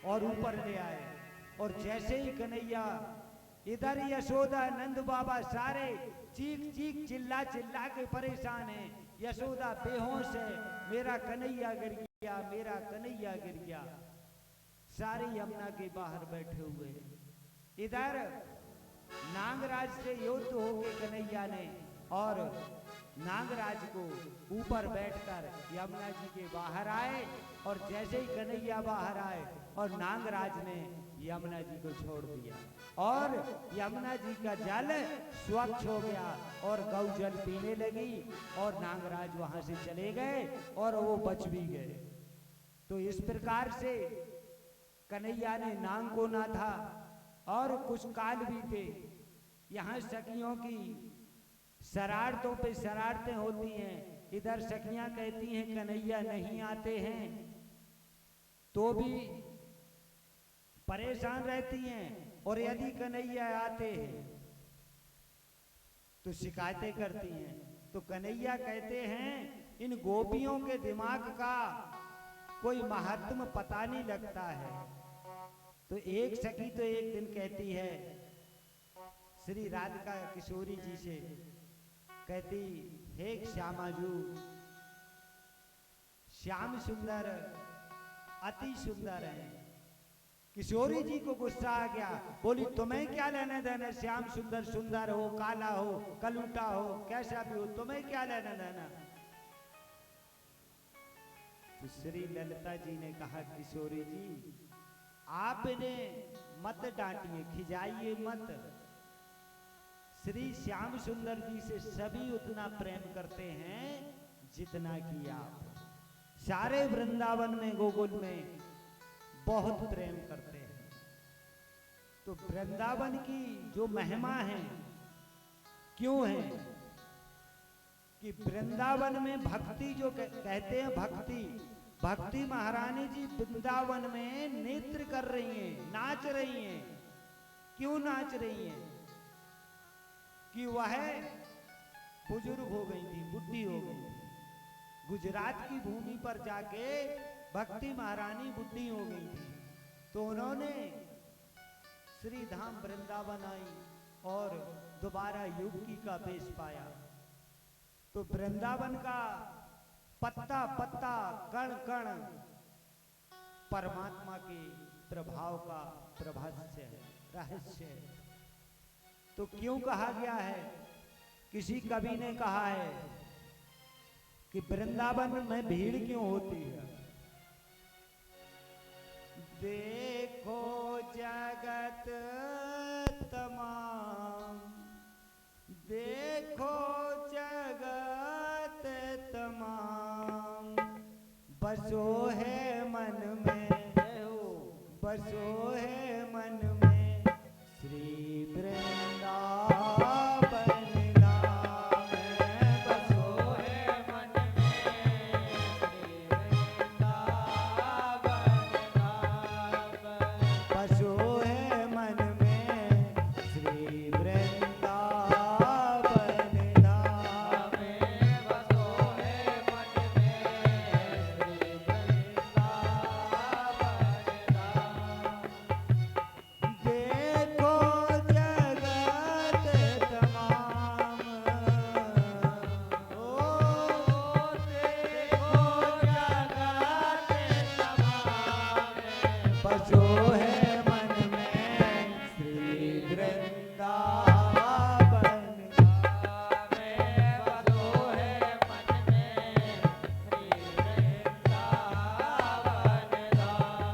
और ऊपर ले आए, और जैसे ही कन्हैया, इधर यशोदा नंद बाबा सारे चीख चीख चिल्ला चिल्ला के परेशान हैं। यशोदा बेहोश है, मेरा कन्हैया गिर गया, मेरा कन्हैया गिर गया। सारे यमुना के बाहर बैठे हुए। इधर नागराज से युद्ध हो गए कन्हैया ने, और नागराज को ऊपर बैठकर यमुना जी के बाहर आए, और जैसे ही कन्हैया बाहर आए और नागराज ने यमुना जी को छोड़ दिया, और यमुना जी का जल स्वच्छ हो गया और गौ जल पीने लगी, और नागराज वहां से चले गए और वो बच भी गए। तो इस प्रकार से कन्हैया ने नाग को नाथा। और कुछ काल बीते, यहाँ सखियों की शरारतों पे शरारतें होती हैं। इधर सखियां कहती हैं कन्हैया नहीं आते हैं, तो भी परेशान रहती हैं, और यदि कन्हैया आते हैं तो शिकायतें करती हैं। तो कन्हैया कहते हैं इन गोपियों के दिमाग का कोई महत्व पता नहीं लगता है। तो एक सखी तो एक दिन कहती है श्री राधिका किशोरी जी से, कहती हे श्यामाजू, श्याम सुंदर अति सुंदर है। किशोरी जी को गुस्सा आ गया, बोली तुम्हें क्या लेना देना, श्याम सुंदर सुंदर हो, काला हो, कलूटा हो, कैसा भी हो, तुम्हें क्या लेना देना। तो श्री ललिता जी ने कहा किशोरी जी आप इन्हें मत डांटिए, खिजाइए मत। श्री श्याम सुंदर जी से सभी उतना प्रेम करते हैं जितना कि आप। सारे वृंदावन में, गोकुल में बहुत प्रेम करते हैं। तो वृंदावन की जो महिमा है क्यों है कि वृंदावन में भक्ति जो कहते हैं, भक्ति महारानी जी वृंदावन में नृत्य कर रही हैं, नाच रही हैं। क्यों नाच रही हैं? कि वह बुजुर्ग हो गई थी, बुढ़ी हो गई थी। गुजरात की भूमि पर जाके भक्ति महारानी बुढ़ी हो गई थी, तो उन्होंने श्री धाम वृंदावन आई और दोबारा युवती का वेश पाया। तो वृंदावन का पत्ता पत्ता, कण कण परमात्मा के प्रभाव का प्रभास्य है, रहस्य है। तो क्यों कहा गया है? किसी कवि ने कहा है कि वृंदावन में भीड़ क्यों होती है? देखो जगत तमाम, देखो जगत तमाम, बसो है मन में, बसो है मन में श्री वृंदावन धाम, बसो है मन में श्री वृंदावन धाम, बसो है मन में श्री वृंदावन धाम, बसो है मन में श्री वृंदावन धाम। देखो जगत तमाम, ओ देखो जगत तमाम, बसो है मन में श्री वृंदावन धाम, बसो है मन में श्री वृंदावन धाम।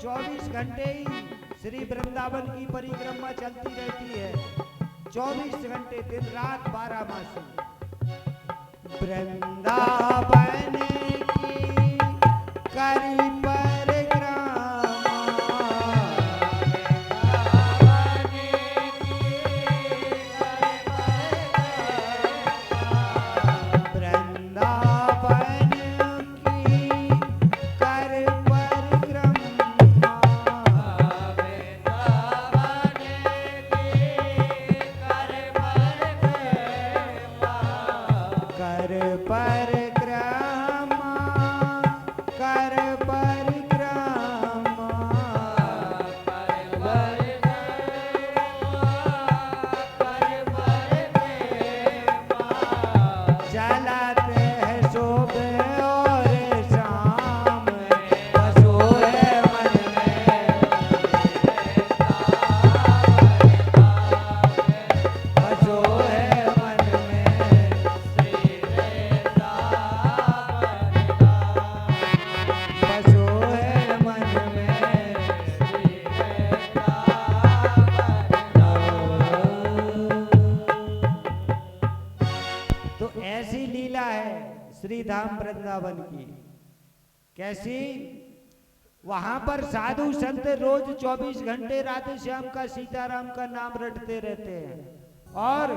24 घंटे ही श्री वृंदावन की परिक्रमा चलती रहती है। 24 घंटे दिन रात 12 मासी वृंदावन की करी धाम वृंदावन की। कैसी? वहां पर साधु संत रोज 24 घंटे राधे श्याम का सीताराम का नाम रटते रहते हैं और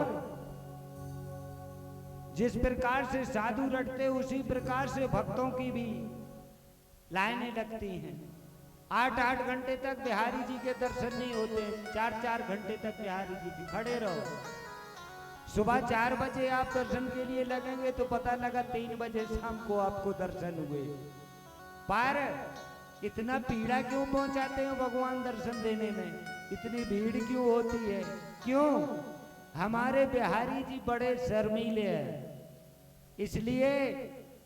जिस प्रकार से साधु रटते उसी प्रकार से भक्तों की भी लाइनें लगती हैं। 8-8 घंटे तक बिहारी जी के दर्शन नहीं होते, 4-4 घंटे तक बिहारी जी की खड़े रहो। सुबह 4 बजे आप दर्शन के लिए लगेंगे तो पता लगा 3 बजे शाम को आपको दर्शन हुए। पर इतना पीड़ा क्यों पहुंचाते हो भगवान दर्शन देने में? इतनी भीड़ क्यों होती है? क्यों? हमारे बिहारी जी बड़े शर्मीले हैं, इसलिए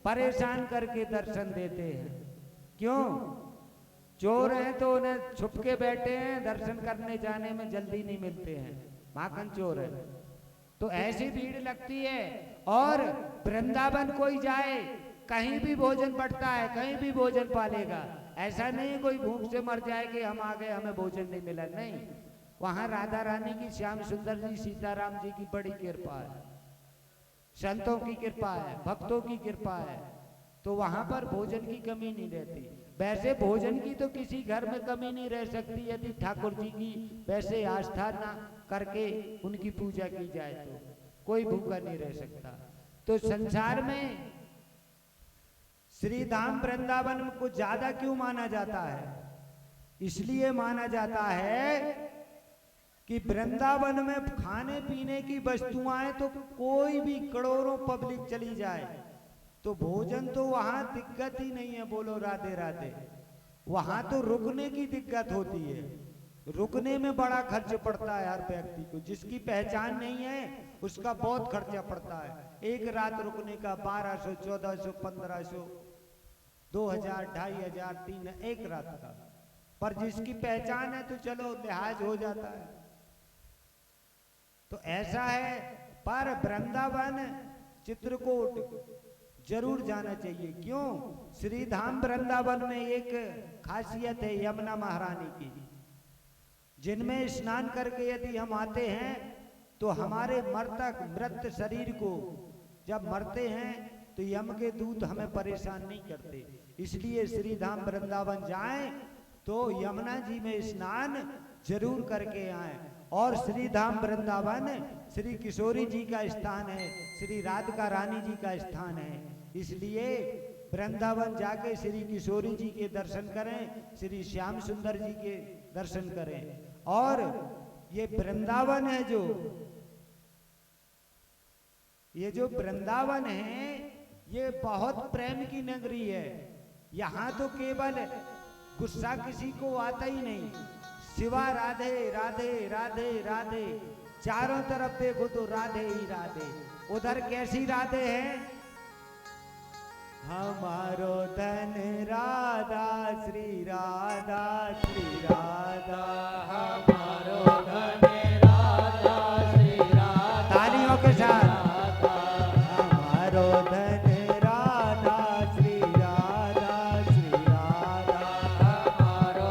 परेशान करके दर्शन देते हैं। क्यों? चोर हैं तो उन्हें छुप के बैठे हैं, दर्शन करने जाने में जल्दी नहीं मिलते हैं, माखन चोर है। तो ऐसी भीड़ लगती है। और वृंदावन कोई जाए कहीं भी भोजन बढ़ता है, कहीं भी भोजन पालेगा। ऐसा नहीं कोई भूख से मर जाए कि हम आ गए हमें भोजन नहीं मिला, नहीं। वहां राधा रानी की, श्याम सुंदर जी, सीताराम जी की बड़ी कृपा है, संतों की कृपा है, भक्तों की कृपा है, तो वहां पर भोजन की कमी नहीं रहती। वैसे भोजन की तो किसी घर में कमी नहीं रह सकती यदि ठाकुर जी की वैसे आस्था ना करके उनकी पूजा की जाए तो कोई भूखा नहीं रह सकता। तो संसार में श्री धाम वृंदावन को ज्यादा क्यों माना जाता है? इसलिए माना जाता है कि वृंदावन में खाने पीने की वस्तुएं तो कोई भी करोड़ों पब्लिक चली जाए तो भोजन तो वहां दिक्कत ही नहीं है। बोलो राधे राधे। वहां तो रुकने की दिक्कत होती है, रुकने में बड़ा खर्च पड़ता है हर व्यक्ति को। जिसकी पहचान नहीं है उसका बहुत खर्चा पड़ता है। एक रात रुकने का 1200, 1400, 1500, 2000, 2500, 3000 एक रात का। पर जिसकी पहचान है तो चलो लिहाज हो जाता है। तो ऐसा है। पर वृंदावन चित्रकूट जरूर जाना चाहिए। क्यों? श्री धाम वृंदावन में एक खासियत है यमुना महारानी की, जिनमें स्नान करके यदि हम आते हैं तो हमारे मृत शरीर को जब मरते हैं तो यम के दूत हमें परेशान नहीं करते। इसलिए श्री धाम वृंदावन जाएं तो यमुना जी में स्नान जरूर करके आएं। और श्री धाम वृंदावन श्री किशोरी जी का स्थान है, श्री राधिका रानी जी का स्थान है। इसलिए वृंदावन जाके श्री किशोरी जी के दर्शन करें, श्री श्याम सुंदर जी के दर्शन करें। और ये वृंदावन है ये जो वृंदावन है ये बहुत प्रेम की नगरी है। यहाँ तो केवल गुस्सा किसी को आता ही नहीं, सिवा राधे राधे राधे राधे। चारों तरफ देखो तो राधे ही राधे। उधर कैसी राधे है? हमारो धन राधा श्री राधा श्री राधा, हमारो धन राधा श्री राधा। तालियों के साथ हमारो धन राधा श्री राधा श्री राधा, हमारो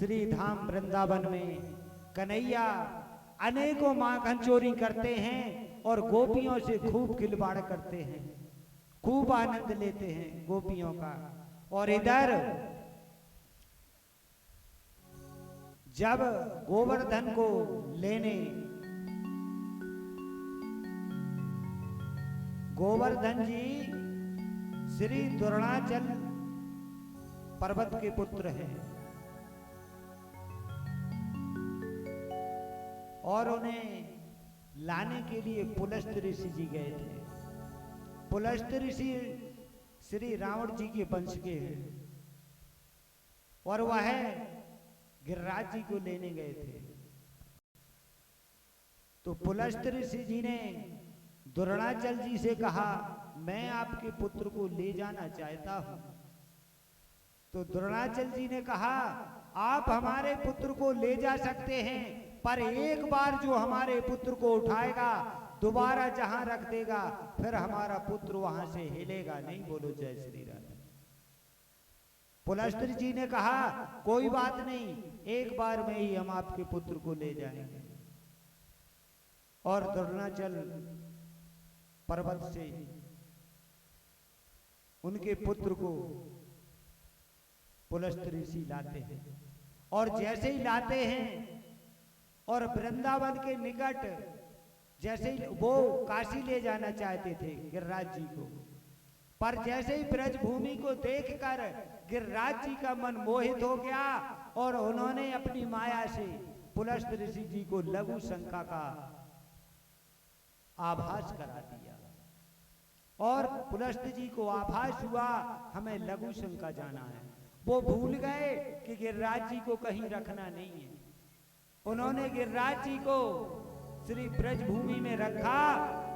श्री धाम वृंदावन में कन्हैया अनेकों माखन चोरी करते हैं और गोपियों से खूब खिलवाड़ करते हैं, खूब आनंद लेते हैं गोपियों का। और इधर जब गोवर्धन को लेने गोवर्धन जी श्री द्रोणाचल पर्वत के पुत्र हैं और उन्हें लाने के लिए पुलस्त ऋषि जी गए थे। पुलस्त ऋषि श्री रावण जी के वंश के हैं और वह गिरिराज जी को लेने गए थे। तो पुलस्त ऋषि जी ने द्रोणाचल जी से कहा, मैं आपके पुत्र को ले जाना चाहता हूं। तो द्रोणाचल जी ने कहा, आप हमारे पुत्र को ले जा सकते हैं, पर एक बार जो हमारे पुत्र को उठाएगा दोबारा जहां रख देगा फिर हमारा पुत्र वहां से हिलेगा नहीं। बोलो जय श्री राधे। पुलस्त्य जी ने कहा, कोई बात नहीं, एक बार में ही हम आपके पुत्र को ले जाएंगे। और द्रोणाचल पर्वत से उनके पुत्र को पुलस्त्य ऋषि लाते हैं और जैसे ही लाते हैं और वृंदावन के निकट जैसे ही वो काशी ले जाना चाहते थे गिरिराज जी को, पर जैसे ही ब्रज भूमि को देखकर गिरिराज जी का मन मोहित हो गया और उन्होंने अपनी माया से पुलस्त्य ऋषि जी को लघु शंका का आभास करा दिया और पुलस्त्य जी को आभास हुआ हमें लघु शंका जाना है। वो भूल गए कि गिरिराज जी को कहीं रखना नहीं है। उन्होंने गिरिराज जी को श्री ब्रज भूमि में रखा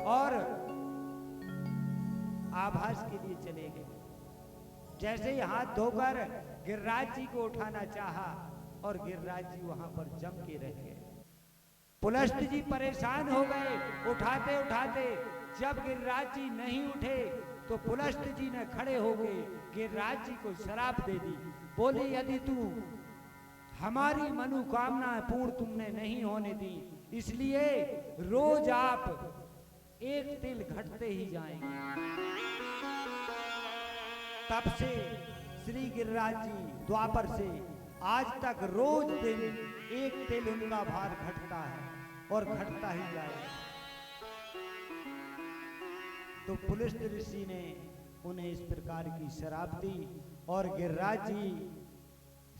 और आभास के लिए चले गए। जैसे ही हाथ धोकर गिरिराज जी को उठाना चाहा और गिरिराज जी वहां पर जम के रह गए। पुलस्त्य जी परेशान हो गए, उठाते उठाते जब गिरिराज जी नहीं उठे तो पुलस्त्य जी ने खड़े हो गए गिरिराज जी को शराप दे दी। बोले, यदि तू हमारी मनोकामना पूर्ण तुमने नहीं होने दी, इसलिए रोज आप एक तिल घटते ही जाएंगे। तब से श्री गिरिराज जी द्वापर से आज तक रोज दिन एक तिल उनका भार घटता है और घटता ही जाएगा। तो पुलस्त्य ऋषि ने उन्हें इस प्रकार की शराप दी और गिरिराज जी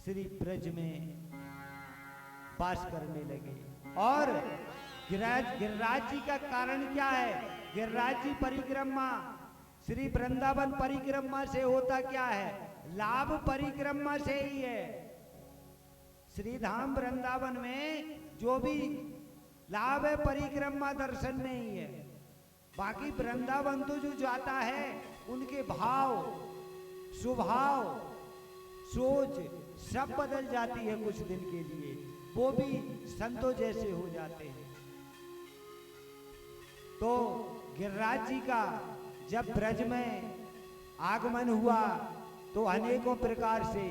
श्री ब्रज में वास करने लगे। और गिरिराज जी का कारण क्या है? गिरिराज जी परिक्रमा श्री वृंदावन परिक्रमा से होता क्या है? लाभ परिक्रमा से ही है। श्री धाम वृंदावन में जो भी लाभ है परिक्रमा दर्शन में ही है। बाकी वृंदावन तो जो जाता है उनके भाव, स्वभाव, सोच सब बदल जाती है कुछ दिन के लिए, वो भी संतों जैसे हो जाते हैं। तो गिरिराज जी का जब ब्रज में आगमन हुआ तो अनेकों प्रकार से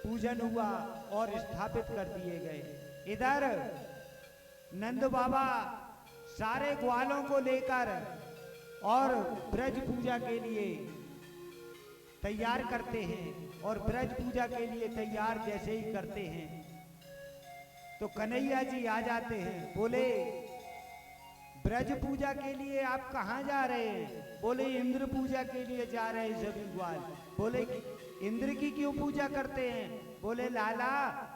पूजन हुआ और स्थापित कर दिए गए। इधर नंद बाबा सारे ग्वालों को लेकर और ब्रज पूजा के लिए तैयार करते हैं और ब्रज पूजा के लिए तैयार जैसे ही करते हैं तो कन्हैया जी आ जाते हैं। बोले, ब्रज पूजा के लिए आप कहाँ जा रहे हैं? बोले, इंद्र पूजा के लिए जा रहे हैं सभी ग्वाल। बोले, इंद्र की क्यों पूजा करते हैं? बोले, लाला,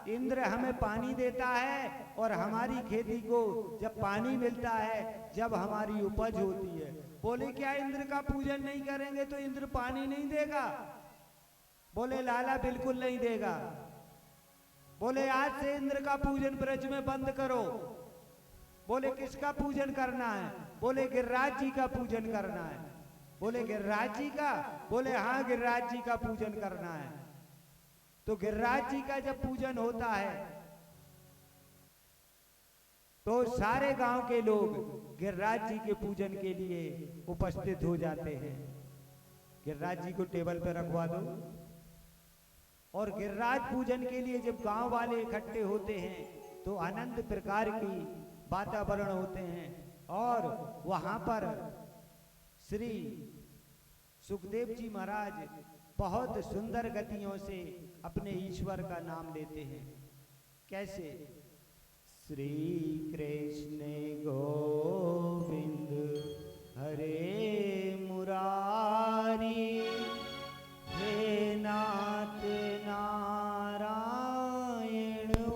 इंद्र हमें पानी देता है और हमारी खेती को जब पानी मिलता है, जब हमारी उपज होती है। बोले, क्या इंद्र का पूजन नहीं करेंगे तो इंद्र पानी नहीं देगा? बोले, लाला बिल्कुल नहीं देगा। बोले, आज से इंद्र का पूजन ब्रज में बंद करो। बोले, किसका पूजन करना है? बोले, गिरिराज जी का पूजन करना है। बोले, गिरिराज जी का? बोले, हाँ, गिरिराज जी का पूजन करना है। तो गिरिराज जी का जब पूजन होता है तो सारे गांव के लोग गिरिराज जी के पूजन के लिए उपस्थित हो जाते हैं। गिरिराज जी को टेबल पर रखवा दो। और गिरिराज पूजन के लिए जब गांव वाले इकट्ठे होते हैं तो अनंत प्रकार की वातावरण होते हैं और वहां पर श्री सुखदेव जी महाराज बहुत सुंदर गतियों से अपने ईश्वर का नाम लेते हैं। कैसे? श्री कृष्ण गोविंद हरे मुरारी, हे नाथ नारायण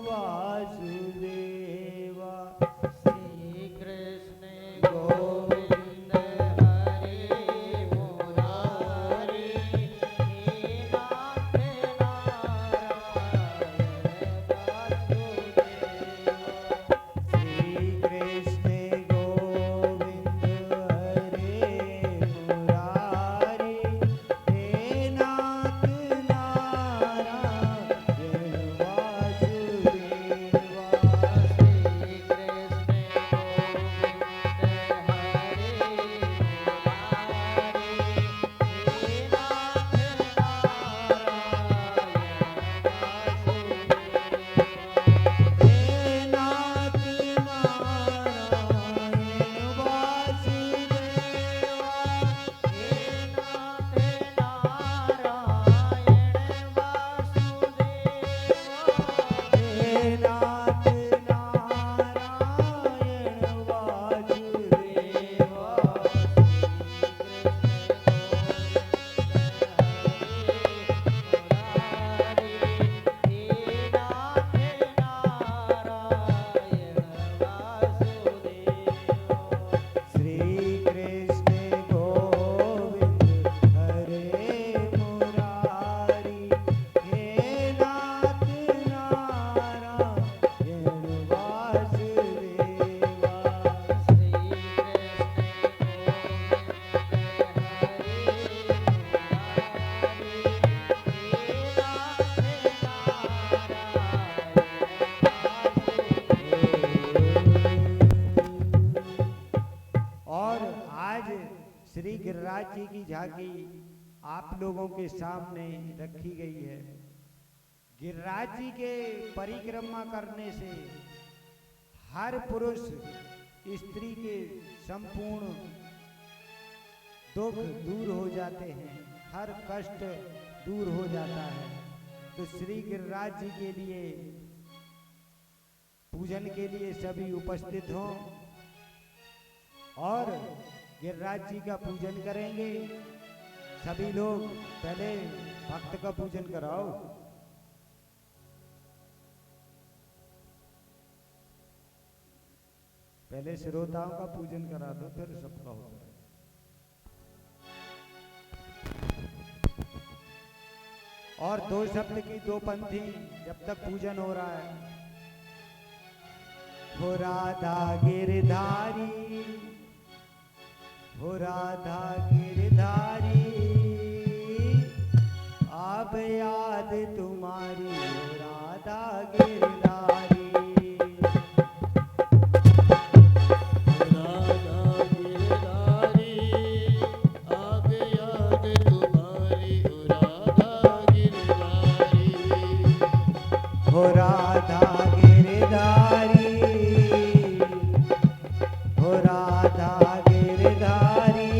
वासुदेवा। श्री कृष्ण गोविंद हरे मुरारी, हे नाथ नारायण वासुदेवा। श्री कृष्ण गोविंद हरे मुरारी, हे नाथ नारायण वासुदेवा। श्री कृष्ण श्री गिरिराज जी की झांकी आप लोगों के सामने रखी गई है। गिरिराज जी के परिक्रमा करने से हर पुरुष स्त्री के संपूर्ण दुख दूर हो जाते हैं, हर कष्ट दूर हो जाता है। तो श्री गिरिराज जी के लिए पूजन के लिए सभी उपस्थित हों और गिरिराज जी का पूजन करेंगे। सभी लोग पहले भक्त का पूजन कराओ। पहले श्रोताओं का पूजन करा दो, फिर सबका होता है। और दो शब्द की दो पंथी जब तक पूजन हो रहा है। हो राधा गिरधारी, हो राधा गिरधारी, अब याद तुम्हारी हो राधा गिरधारी। हो राधा गिरधारी, हो राधा गिरधारी,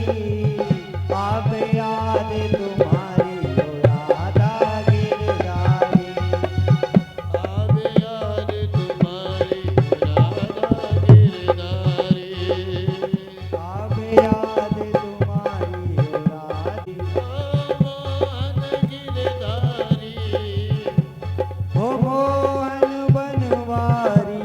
अब याद तुम्हारी हो राधा गिरधारी। अब याद तुम्हारी राधा गिरधारी, अब याद तुम्हारी हो राधी। मोहन गिरधारी, हो मोहन बनवारी,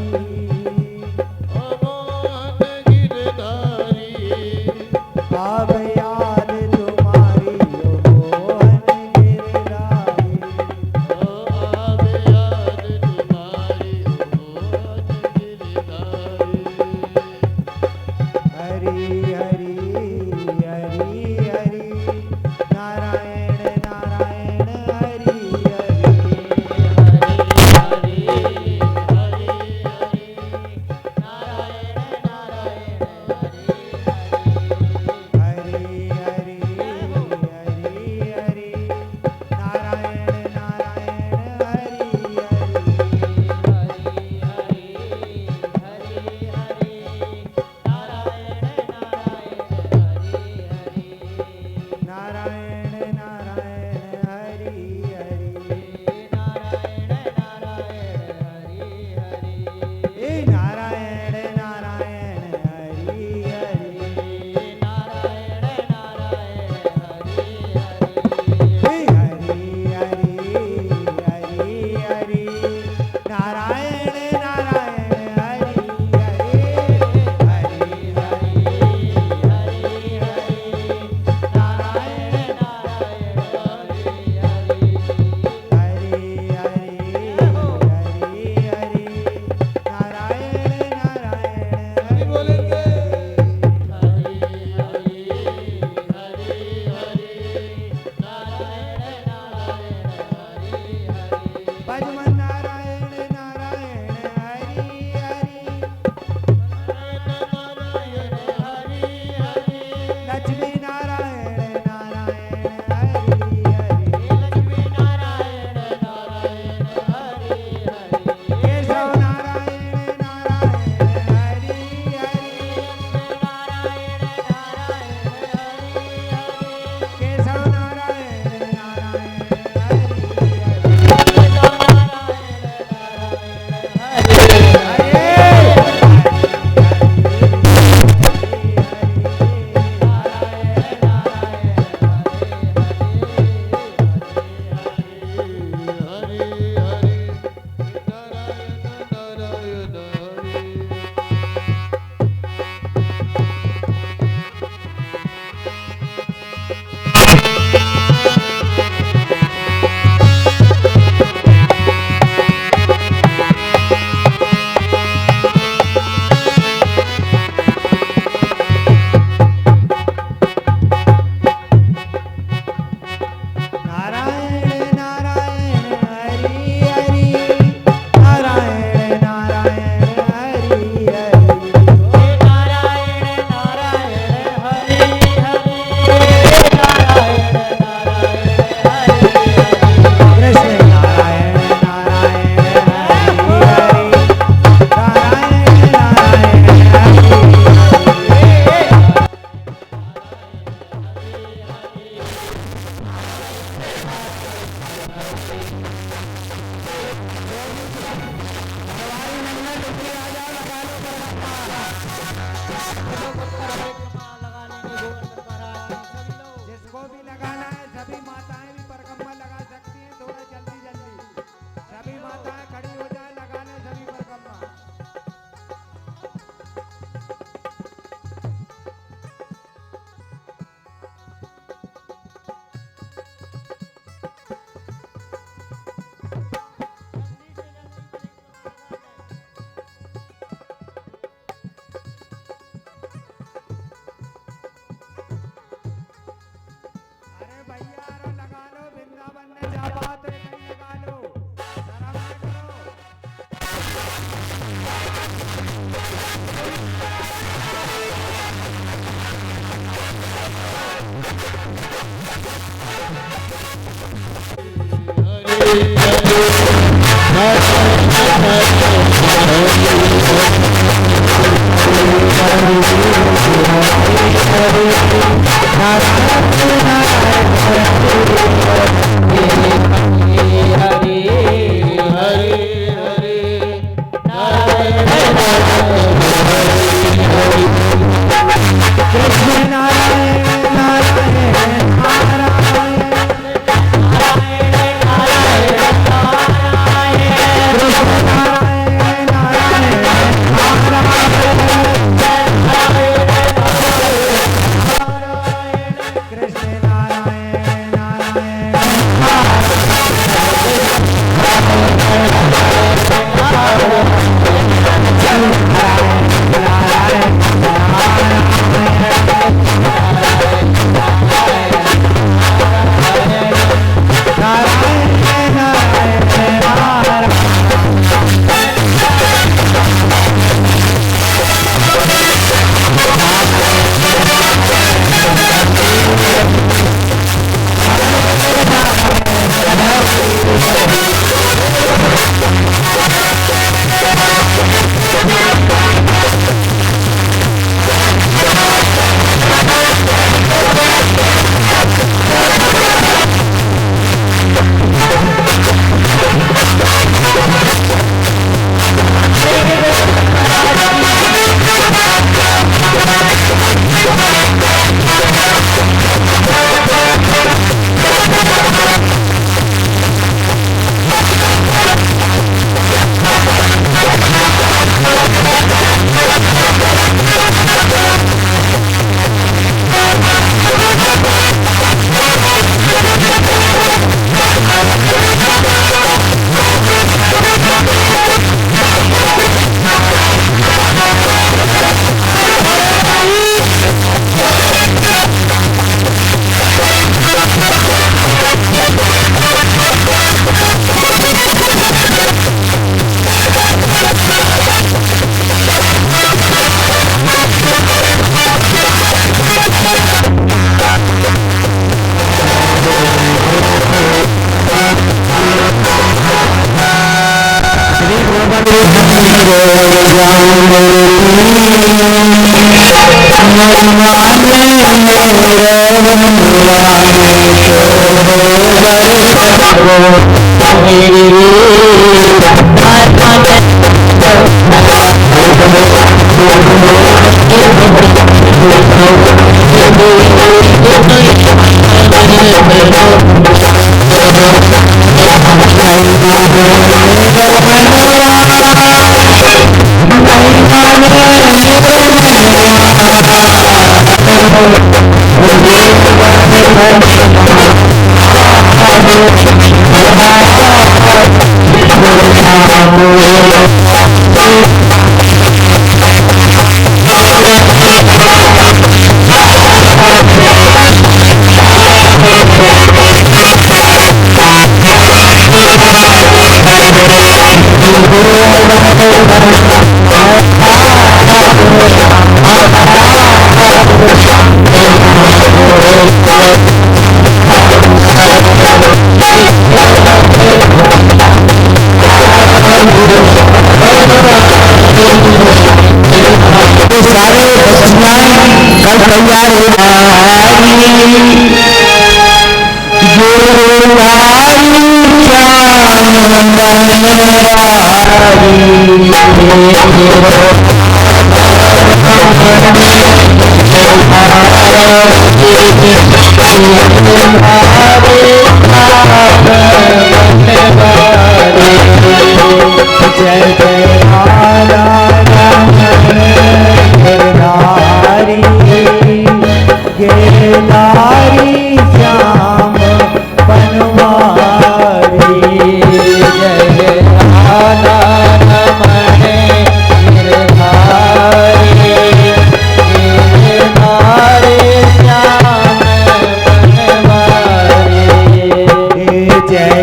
जय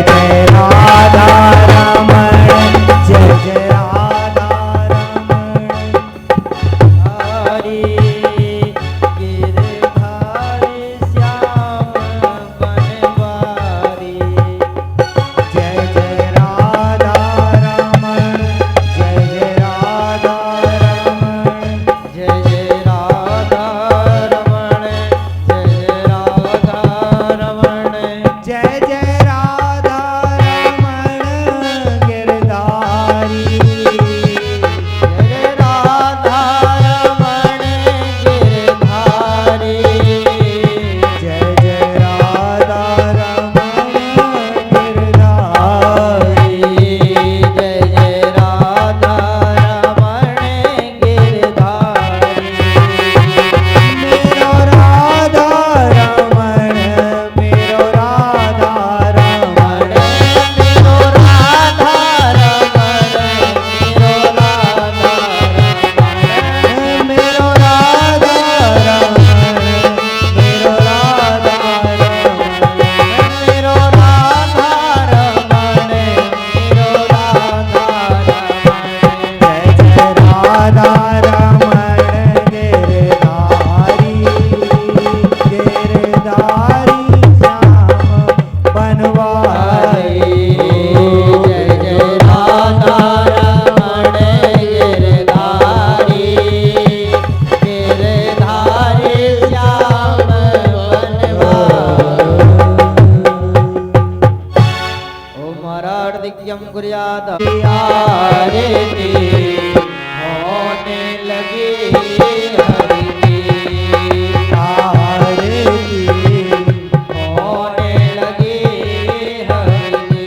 आरती होने लगी हरि की आरती होने लगी हरि की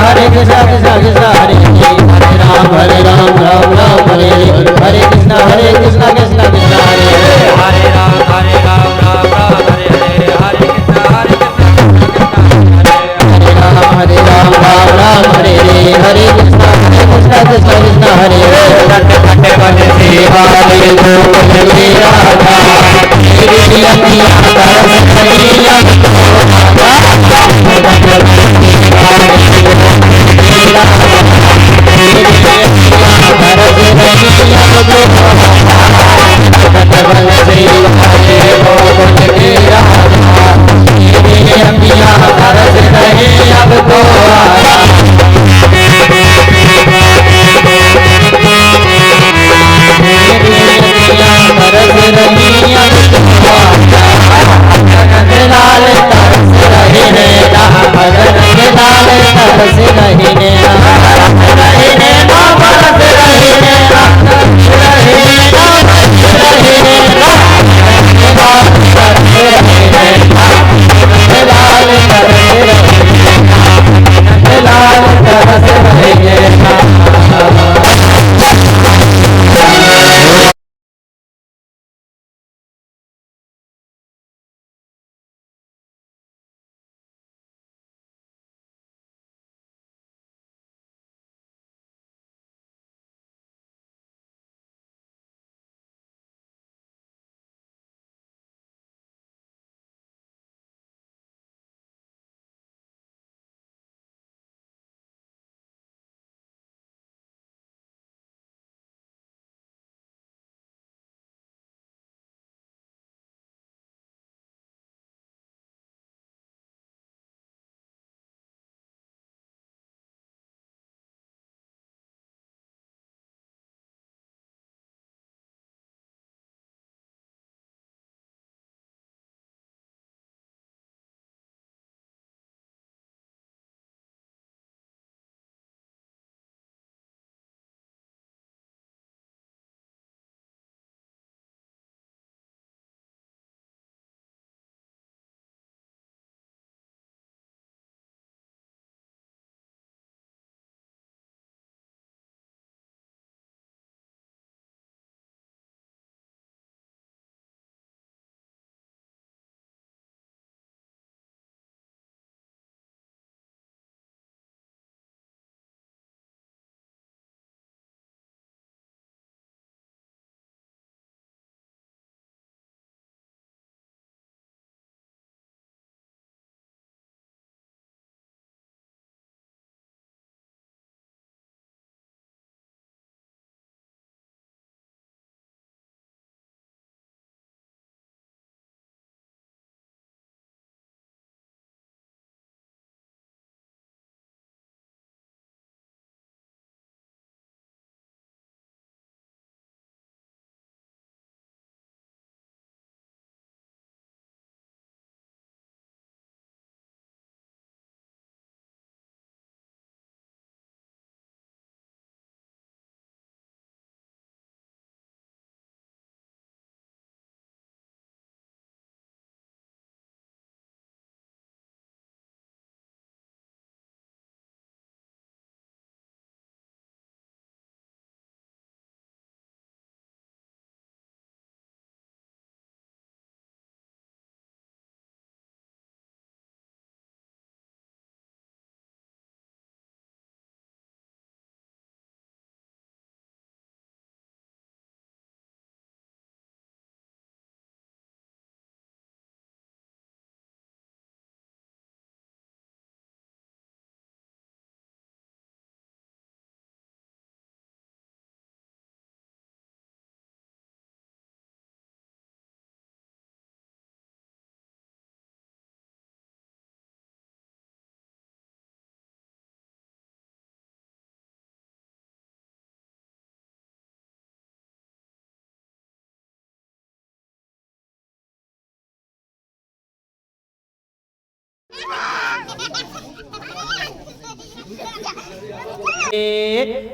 हरे कृष्णा कृष्णा कृष्णा हरे हरे राम राम राम हरे हरे कृष्णा कृष्णा कृष्णा हरे हरे राम राम राम हरे हरे हरे कृष्णा हरे राम राम हरे हरे कृष्णा कृष्णा कृष्णा हरे खट्टे खट्टे बने राधा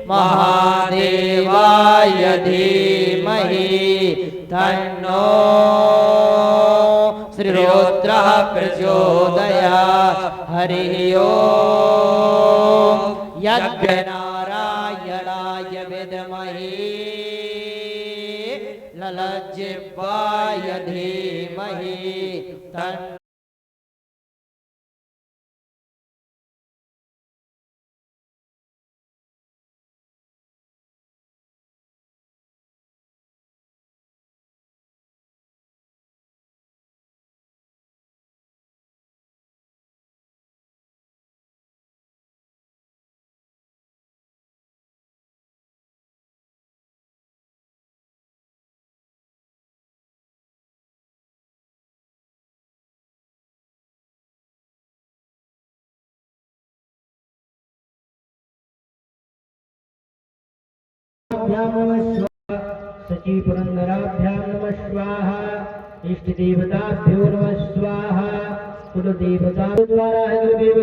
महादेवाय धीमहि तन्नो श्रीरुद्रः प्रचोदयात्। हरिः ओम यज्ञनारायणाय विद्महे ललज्जिह्वाय धीमहि तन्नो सची पुरंदराभ्यां नमः स्वाहा। इष्ट देवताभ्यो नमः स्वाहा। कुल देवता द्वारा देव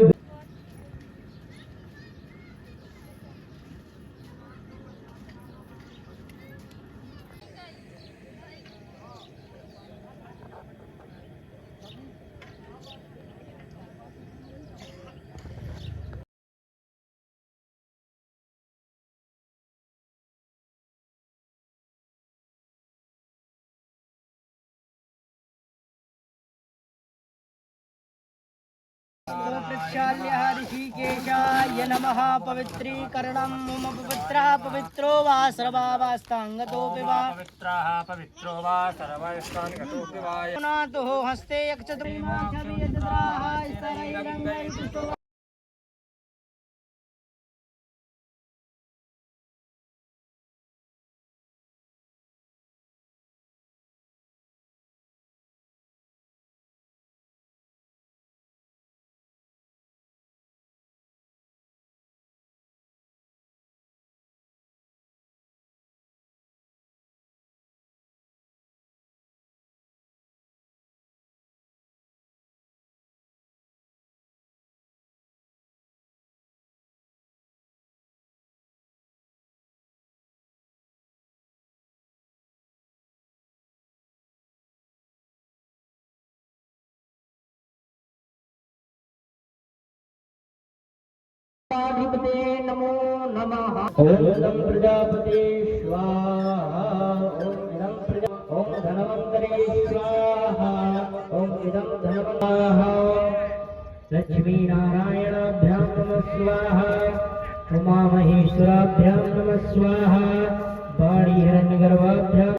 प्रक्षाल्य ऋषिकेशाय नमः। पवित्रीकरणं मम पवित्रः पवित्रो वा सर्वावस्थांगतोऽपि वा पवित्रः पवित्रो वा सर्वस्तान्गतोऽपि वा पुनातो हस्ते यक्षद्राः अधिपते नमो नमः। ओम इदं प्रजापते स्वाहा। ओम धनवन्तरे स्वाहा। ओम इदं धनवन्तः लक्ष्मी नारायणाभ्यां नमः स्वाहा। उमा महेश्वराभ्यां नमः स्वाहा। वाणी हिरण्यगर्भाभ्यां